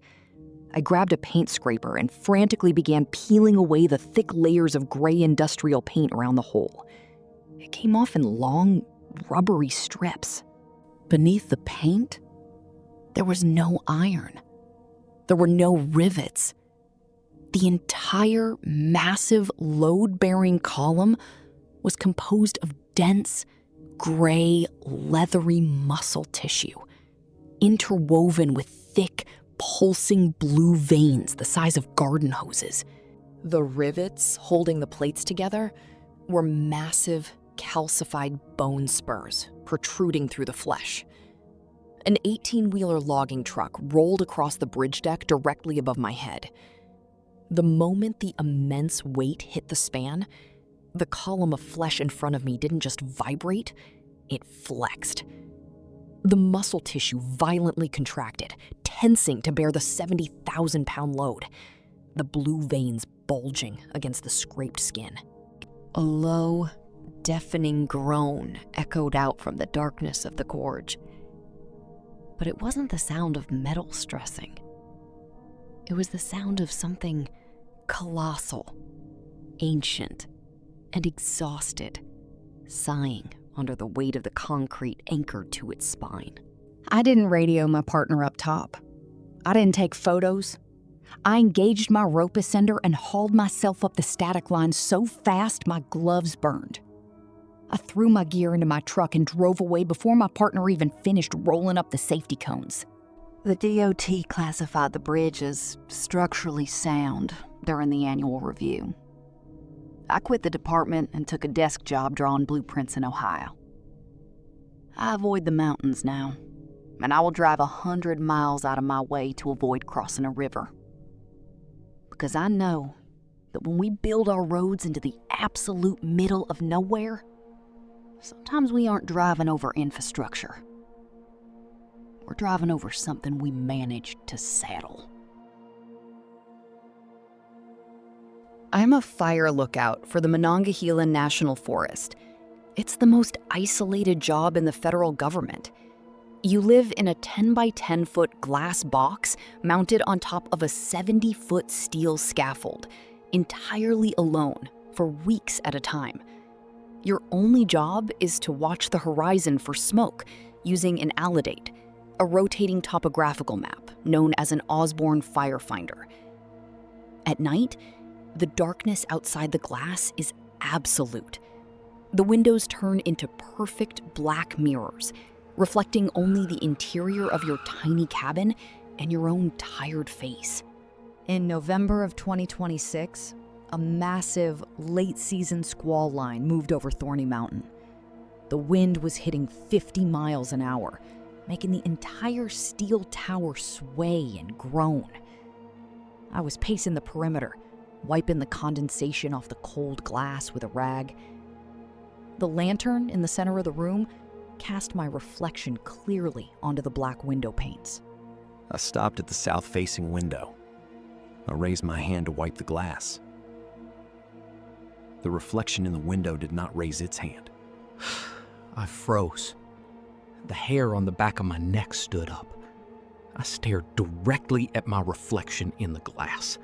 I grabbed a paint scraper and frantically began peeling away the thick layers of gray industrial paint around the hole. It came off in long, rubbery strips. Beneath the paint, there was no iron. There were no rivets. The entire massive load-bearing column was composed of dense, gray, leathery muscle tissue, interwoven with thick, pulsing blue veins the size of garden hoses. The rivets holding the plates together were massive, calcified bone spurs protruding through the flesh. An 18-wheeler logging truck rolled across the bridge deck directly above my head. The moment the immense weight hit the span, the column of flesh in front of me didn't just vibrate, it flexed. The muscle tissue violently contracted, tensing to bear the 70,000-pound load, the blue veins bulging against the scraped skin. A low, deafening groan echoed out from the darkness of the gorge. But it wasn't the sound of metal stressing. It was the sound of something colossal, ancient, and exhausted, sighing under the weight of the concrete anchored to its spine. I didn't radio my partner up top. I didn't take photos. I engaged my rope ascender and hauled myself up the static line so fast my gloves burned. I threw my gear into my truck and drove away before my partner even finished rolling up the safety cones. The DOT classified the bridge as structurally sound during the annual review. I quit the department and took a desk job drawing blueprints in Ohio. I avoid the mountains now, and I will drive 100 miles out of my way to avoid crossing a river. Because I know that when we build our roads into the absolute middle of nowhere, sometimes we aren't driving over infrastructure. We're driving over something we managed to saddle. I'm a fire lookout for the Monongahela National Forest. It's the most isolated job in the federal government. You live in a 10 by 10 foot glass box mounted on top of a 70-foot steel scaffold, entirely alone for weeks at a time. Your only job is to watch the horizon for smoke using an alidate, a rotating topographical map known as an Osborne firefinder. At night, the darkness outside the glass is absolute. The windows turn into perfect black mirrors, reflecting only the interior of your tiny cabin and your own tired face. In November of 2026, a massive late-season squall line moved over Thorny Mountain. The wind was hitting 50 miles an hour, making the entire steel tower sway and groan. I was pacing the perimeter, wiping the condensation off the cold glass with a rag. The lantern in the center of the room cast my reflection clearly onto the black window panes. I stopped at the south-facing window. I raised my hand to wipe the glass. The reflection in the window did not raise its hand. I froze. The hair on the back of my neck stood up. I stared directly at my reflection in the glass.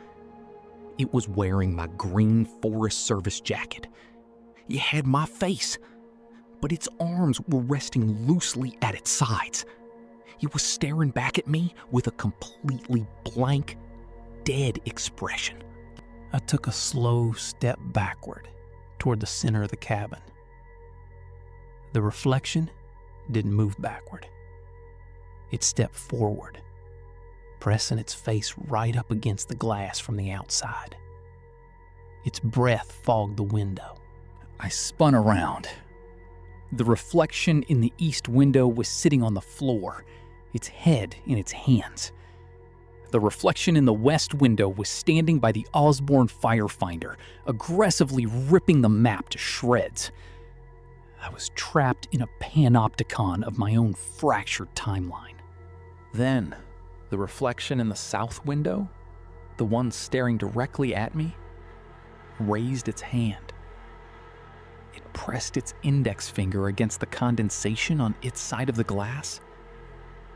It was wearing my green Forest Service jacket. It had my face, but its arms were resting loosely at its sides. It was staring back at me with a completely blank, dead expression. I took a slow step backward toward the center of the cabin. The reflection didn't move backward. It stepped forward, pressing its face right up against the glass from the outside. Its breath fogged the window. I spun around. The reflection in the east window was sitting on the floor, its head in its hands. The reflection in the west window was standing by the Osborne firefinder, aggressively ripping the map to shreds. I was trapped in a panopticon of my own fractured timeline. Then, the reflection in the south window, the one staring directly at me, raised its hand. It pressed its index finger against the condensation on its side of the glass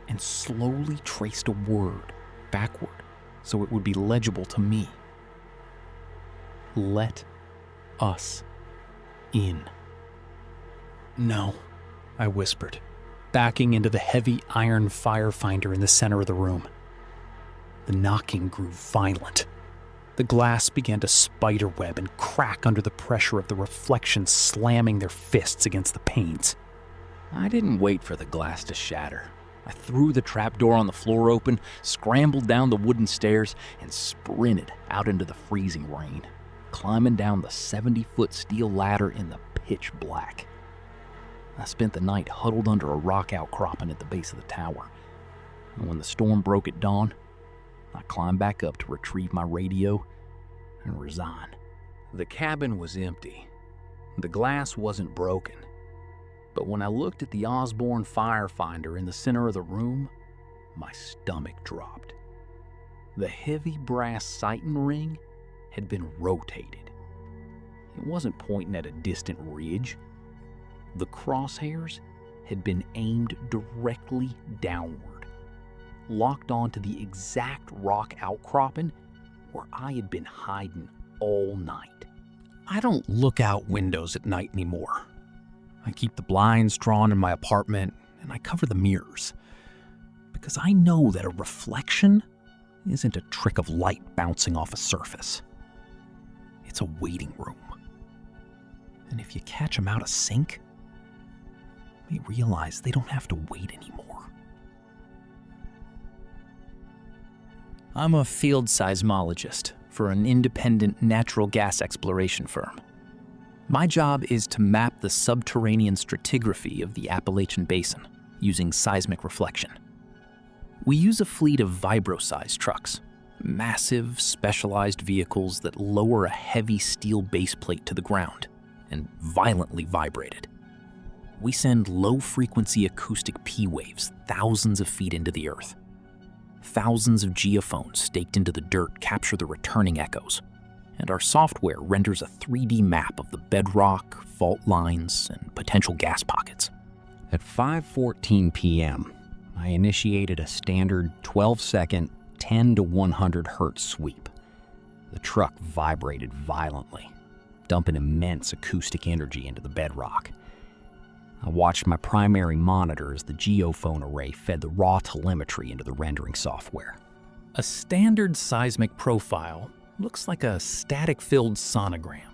and slowly traced a word backward so it would be legible to me. Let us in. No, I whispered, backing into the heavy iron firefinder in the center of the room. The knocking grew violent. The glass began to spiderweb and crack under the pressure of the reflections slamming their fists against the panes. I didn't wait for the glass to shatter. I threw the trapdoor on the floor open, scrambled down the wooden stairs, and sprinted out into the freezing rain, climbing down the 70-foot steel ladder in the pitch black. I spent the night huddled under a rock outcropping at the base of the tower. And when the storm broke at dawn, I climbed back up to retrieve my radio and resign. The cabin was empty. The glass wasn't broken. But when I looked at the Osborne firefinder in the center of the room, my stomach dropped. The heavy brass sighting ring had been rotated. It wasn't pointing at a distant ridge. The crosshairs had been aimed directly downward, locked onto the exact rock outcropping where I had been hiding all night. I don't look out windows at night anymore. I keep the blinds drawn in my apartment and I cover the mirrors. Because I know that a reflection isn't a trick of light bouncing off a surface. It's a waiting room. And if you catch them out of sync, they realize they don't have to wait anymore. I'm a field seismologist for an independent natural gas exploration firm. My job is to map the subterranean stratigraphy of the Appalachian Basin using seismic reflection. We use a fleet of vibro-sized trucks, massive, specialized vehicles that lower a heavy steel base plate to the ground and violently vibrate it. We send low-frequency acoustic P waves thousands of feet into the earth. Thousands of geophones staked into the dirt capture the returning echoes, and our software renders a 3D map of the bedrock, fault lines, and potential gas pockets. At 5:14 p.m., I initiated a standard 12-second, 10 to 100 hertz sweep. The truck vibrated violently, dumping immense acoustic energy into the bedrock. I watched my primary monitor as the geophone array fed the raw telemetry into the rendering software. A standard seismic profile looks like a static-filled sonogram.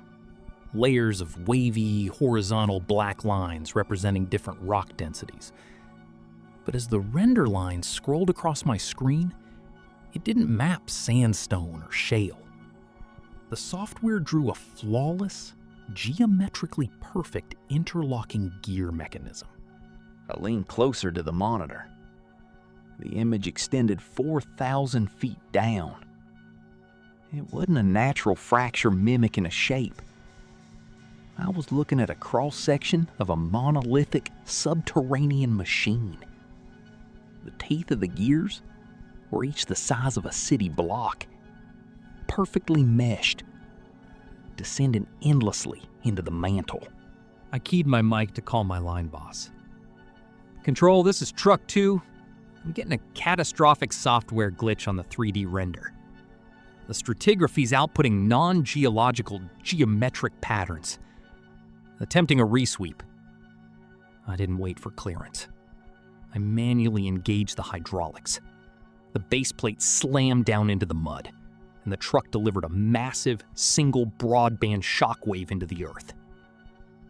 Layers of wavy, horizontal black lines representing different rock densities. But as the render lines scrolled across my screen, it didn't map sandstone or shale. The software drew a flawless, geometrically perfect interlocking gear mechanism. I leaned closer to the monitor. The image extended 4,000 feet down. It wasn't a natural fracture mimicking a shape. I was looking at a cross-section of a monolithic subterranean machine. The teeth of the gears were each the size of a city block, perfectly meshed, descending endlessly into the mantle. I keyed my mic to call my line boss. Control, this is Truck 2. I'm getting a catastrophic software glitch on the 3D render. The stratigraphy's outputting non-geological geometric patterns. Attempting a resweep. I didn't wait for clearance. I manually engaged the hydraulics. The base plate slammed down into the mud, and the truck delivered a massive, single broadband shockwave into the earth.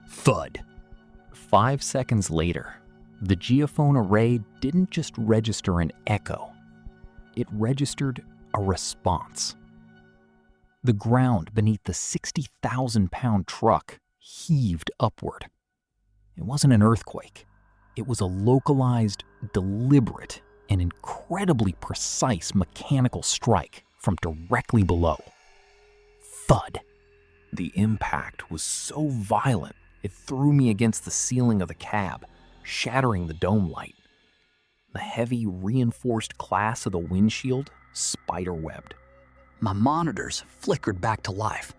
Thud. 5 seconds later, the geophone array didn't just register an echo. It registered a response. The ground beneath the 60,000-pound truck heaved upward. It wasn't an earthquake. It was a localized, deliberate, and incredibly precise mechanical strike from directly below. Thud. The impact was so violent, it threw me against the ceiling of the cab, shattering the dome light. The heavy, reinforced glass of the windshield spiderwebbed. My monitors flickered back to life.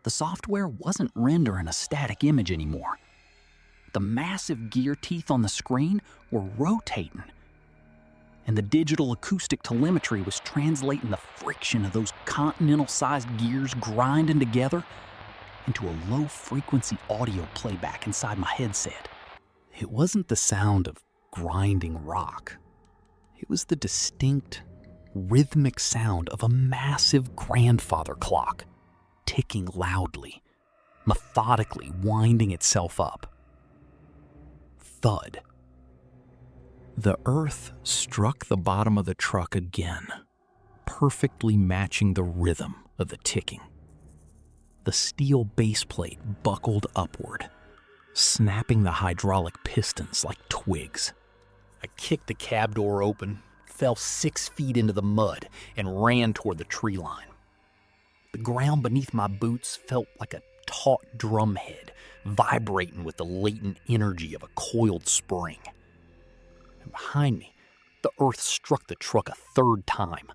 The software wasn't rendering a static image anymore. The massive gear teeth on the screen were rotating, and the digital acoustic telemetry was translating the friction of those continental-sized gears grinding together into a low-frequency audio playback inside my headset. It wasn't the sound of grinding rock. It was the distinct, rhythmic sound of a massive grandfather clock, ticking loudly, methodically winding itself up. Thud. The earth struck the bottom of the truck again, perfectly matching the rhythm of the ticking. The steel base plate buckled upward, snapping the hydraulic pistons like twigs. I kicked the cab door open, fell 6 feet into the mud, and ran toward the tree line. The ground beneath my boots felt like a taut drumhead, vibrating with the latent energy of a coiled spring. And behind me, the earth struck the truck a third time,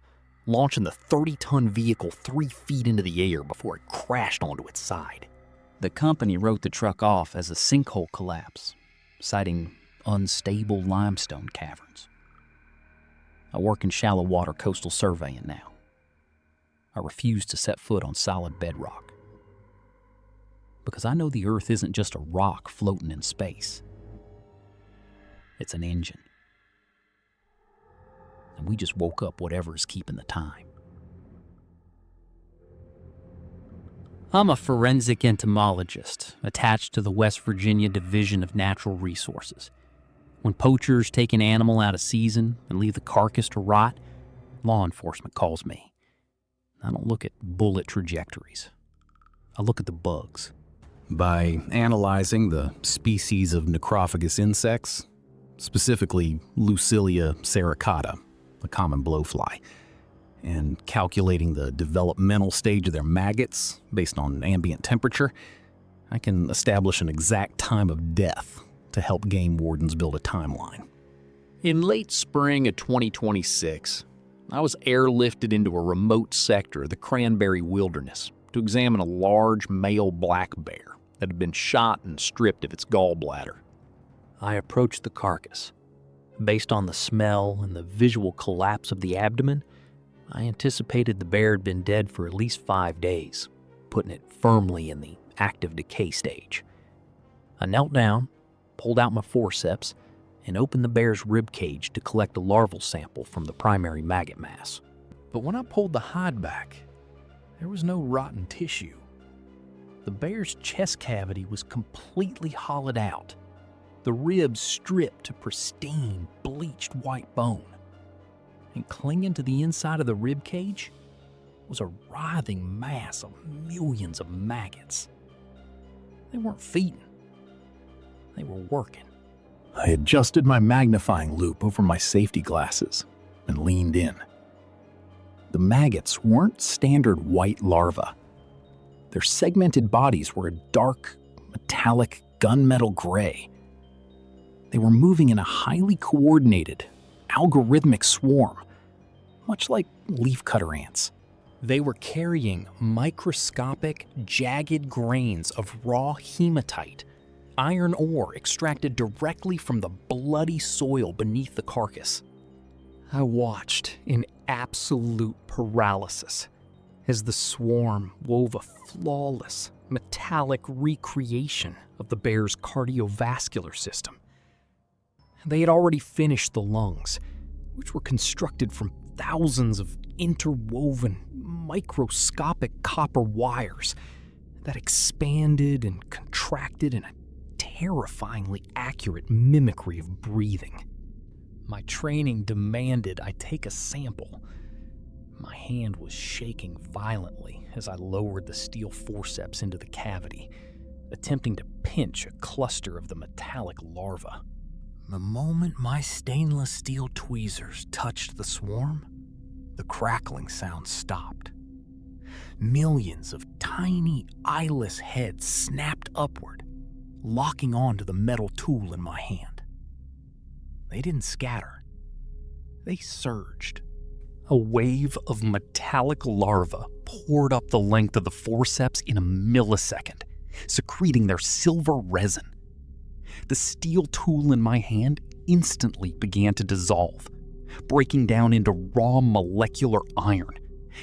launching the 30-ton vehicle 3 feet into the air before it crashed onto its side. The company wrote the truck off as a sinkhole collapse, citing unstable limestone caverns. I work in shallow water coastal surveying now. I refuse to set foot on solid bedrock. because I know the Earth isn't just a rock floating in space. It's an engine. And we just woke up whatever's keeping the time. I'm a forensic entomologist attached to the West Virginia Division of Natural Resources. When poachers take an animal out of season and leave the carcass to rot, law enforcement calls me. I don't look at bullet trajectories. I look at the bugs. By analyzing the species of necrophagous insects, specifically Lucilia sericata, a common blowfly, and calculating the developmental stage of their maggots based on ambient temperature, I can establish an exact time of death to help game wardens build a timeline. In late spring of 2026, I was airlifted into a remote sector of the Cranberry Wilderness to examine a large male black bear that had been shot and stripped of its gallbladder. I approached the carcass. Based on the smell and the visual collapse of the abdomen, I anticipated the bear had been dead for at least 5 days, putting it firmly in the active decay stage. I knelt down, pulled out my forceps, and opened the bear's rib cage to collect a larval sample from the primary maggot mass. But when I pulled the hide back, there was no rotten tissue. The bear's chest cavity was completely hollowed out, the ribs stripped to pristine, bleached white bone. And clinging to the inside of the rib cage was a writhing mass of millions of maggots. They weren't feeding. They were working. I adjusted my magnifying loupe over my safety glasses and leaned in. The maggots weren't standard white larvae. Their segmented bodies were a dark, metallic gunmetal gray. They were moving in a highly coordinated, algorithmic swarm, much like leafcutter ants. They were carrying microscopic, jagged grains of raw hematite, iron ore extracted directly from the bloody soil beneath the carcass. I watched in absolute paralysis as the swarm wove a flawless, metallic recreation of the bear's cardiovascular system. They had already finished the lungs, which were constructed from thousands of interwoven, microscopic copper wires that expanded and contracted in a terrifyingly accurate mimicry of breathing. My training demanded I take a sample. My hand was shaking violently as I lowered the steel forceps into the cavity, attempting to pinch a cluster of the metallic larva. The moment my stainless steel tweezers touched the swarm, the crackling sound stopped. Millions of tiny, eyeless heads snapped upward, locking onto the metal tool in my hand. They didn't scatter. They surged. A wave of metallic larvae poured up the length of the forceps in a millisecond, secreting their silver resin. The steel tool in my hand instantly began to dissolve, breaking down into raw molecular iron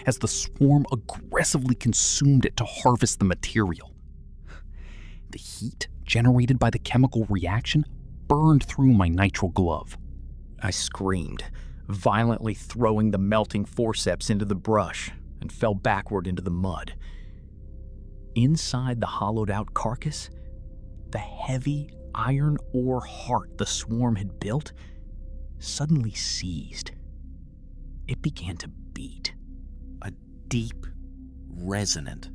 as the swarm aggressively consumed it to harvest the material. The heat generated by the chemical reaction burned through my nitrile glove. I screamed, violently throwing the melting forceps into the brush, and fell backward into the mud. Inside the hollowed-out carcass, the heavy iron ore heart the swarm had built suddenly seized. It began to beat. A deep, resonant,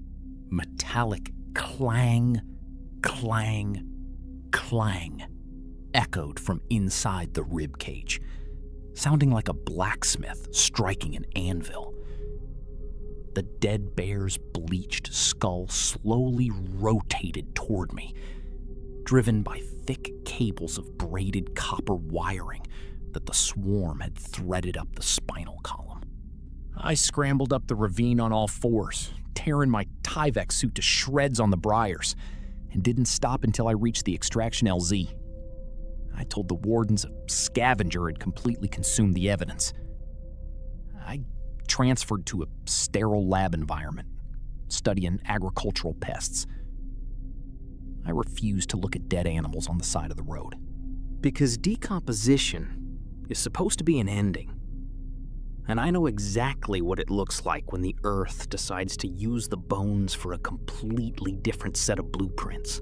metallic clang, clang, clang echoed from inside the rib cage, sounding like a blacksmith striking an anvil. The dead bear's bleached skull slowly rotated toward me, driven by thick cables of braided copper wiring that the swarm had threaded up the spinal column. I scrambled up the ravine on all fours, tearing my Tyvek suit to shreds on the briars, and didn't stop until I reached the extraction LZ. I told the wardens a scavenger had completely consumed the evidence. I transferred to a sterile lab environment, studying agricultural pests. I refuse to look at dead animals on the side of the road. Because decomposition is supposed to be an ending. And I know exactly what it looks like when the earth decides to use the bones for a completely different set of blueprints.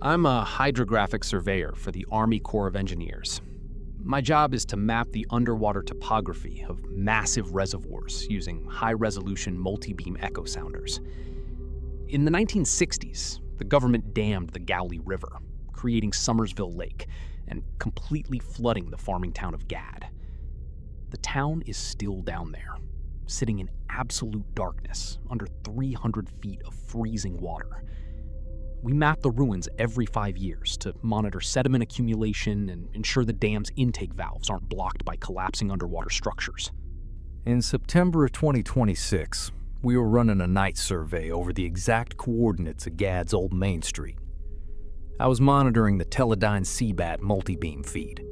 I'm a hydrographic surveyor for the Army Corps of Engineers. My job is to map the underwater topography of massive reservoirs using high-resolution multi-beam echo sounders. In the 1960s, the government dammed the Gowlee River, creating Summersville Lake and completely flooding the farming town of Gad. The town is still down there, sitting in absolute darkness under 300 feet of freezing water. We map the ruins every 5 years to monitor sediment accumulation and ensure the dam's intake valves aren't blocked by collapsing underwater structures. In September of 2026, we were running a night survey over the exact coordinates of Gad's old Main Street. I was monitoring the Teledyne Seabat multi-beam feed.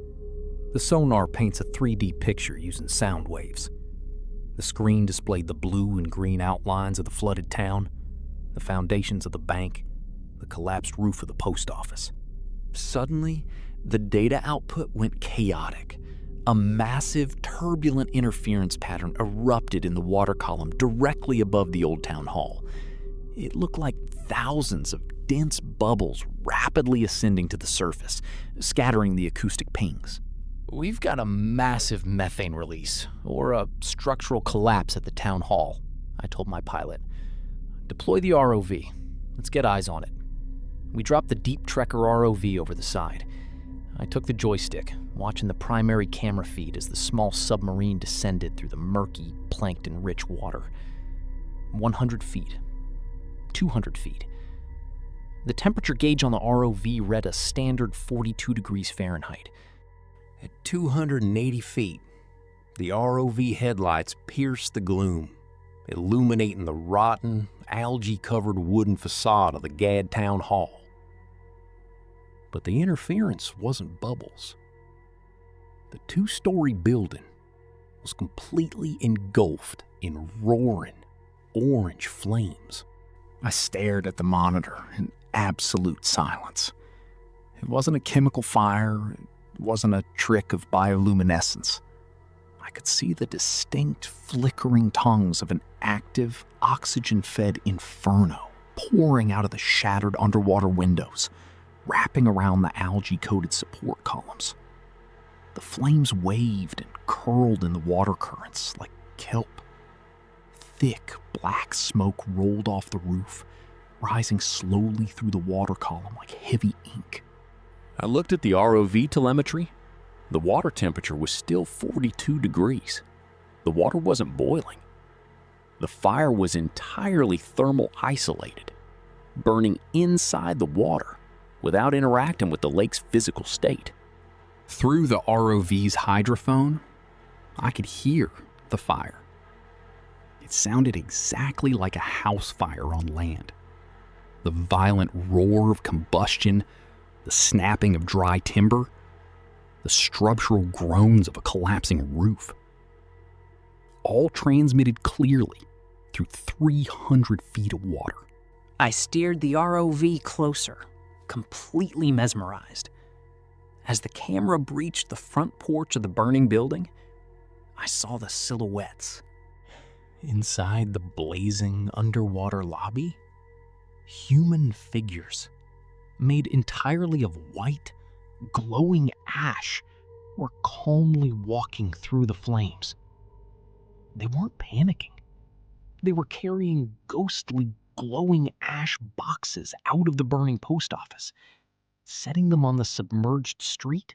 The sonar paints a 3D picture using sound waves. The screen displayed the blue and green outlines of the flooded town, the foundations of the bank, the collapsed roof of the post office. Suddenly, the data output went chaotic. A massive, turbulent interference pattern erupted in the water column directly above the old town hall. It looked like thousands of dense bubbles rapidly ascending to the surface, scattering the acoustic pings. We've got a massive methane release, or a structural collapse at the town hall, I told my pilot. Deploy the ROV. Let's get eyes on it. We dropped the Deep Trekker ROV over the side. I took the joystick, watching the primary camera feed as the small submarine descended through the murky, plankton-rich water. 100 feet. 200 feet. The temperature gauge on the ROV read a standard 42 degrees Fahrenheit. At 280 feet, the ROV headlights pierced the gloom, illuminating the rotten, algae-covered wooden facade of the Gad Town Hall. But the interference wasn't bubbles. The two-story building was completely engulfed in roaring, orange flames. I stared at the monitor in absolute silence. It wasn't a chemical fire, it wasn't a trick of bioluminescence. I could see the distinct flickering tongues of an active, oxygen-fed inferno pouring out of the shattered underwater windows, wrapping around the algae-coated support columns. The flames waved and curled in the water currents like kelp. Thick, black smoke rolled off the roof, rising slowly through the water column like heavy ink. I looked at the ROV telemetry. The water temperature was still 42 degrees. The water wasn't boiling. The fire was entirely thermal isolated, burning inside the water without interacting with the lake's physical state. Through the ROV's hydrophone, I could hear the fire. It sounded exactly like a house fire on land. The violent roar of combustion, the snapping of dry timber, the structural groans of a collapsing roof. All transmitted clearly through 300 feet of water. I steered the ROV closer, completely mesmerized. As the camera breached the front porch of the burning building, I saw the silhouettes. Inside the blazing underwater lobby, human figures, made entirely of white, glowing ash, were calmly walking through the flames. They weren't panicking. They were carrying ghostly, glowing ash boxes out of the burning post office, setting them on the submerged street,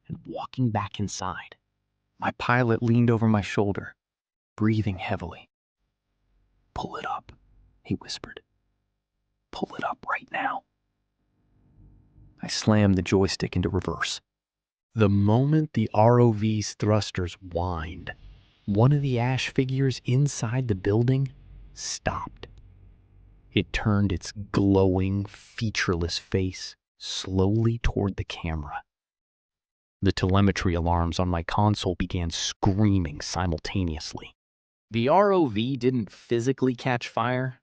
and walking back inside. My pilot leaned over my shoulder, breathing heavily. "Pull it up," he whispered. "Pull it up right now." I slammed the joystick into reverse. The moment the ROV's thrusters whined, one of the ash figures inside the building stopped. It turned its glowing, featureless face slowly toward the camera. The telemetry alarms on my console began screaming simultaneously. The ROV didn't physically catch fire,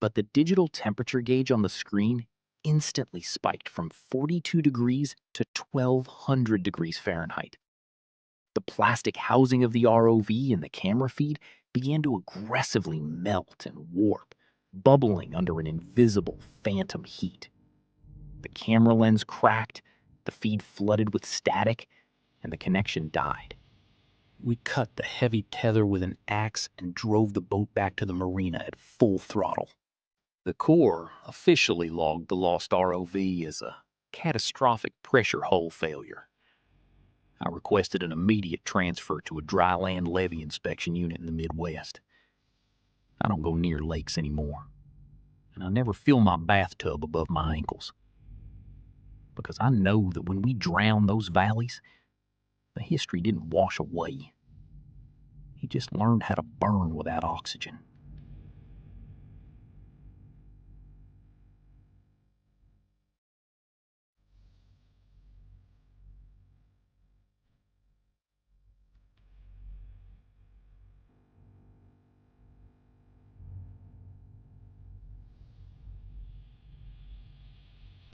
But the digital temperature gauge on the screen instantly spiked from 42 degrees to 1200 degrees Fahrenheit. The plastic housing of the ROV and the camera feed began to aggressively melt and warp, bubbling under an invisible phantom heat. The camera lens cracked, the feed flooded with static, and the connection died. We cut the heavy tether with an axe and drove the boat back to the marina at full throttle. The Corps officially logged the lost ROV as a catastrophic pressure hull failure. I requested an immediate transfer to a dry land levee inspection unit in the Midwest. I don't go near lakes anymore, and I never fill my bathtub above my ankles. Because I know that when we drown those valleys, the history didn't wash away. He just learned how to burn without oxygen.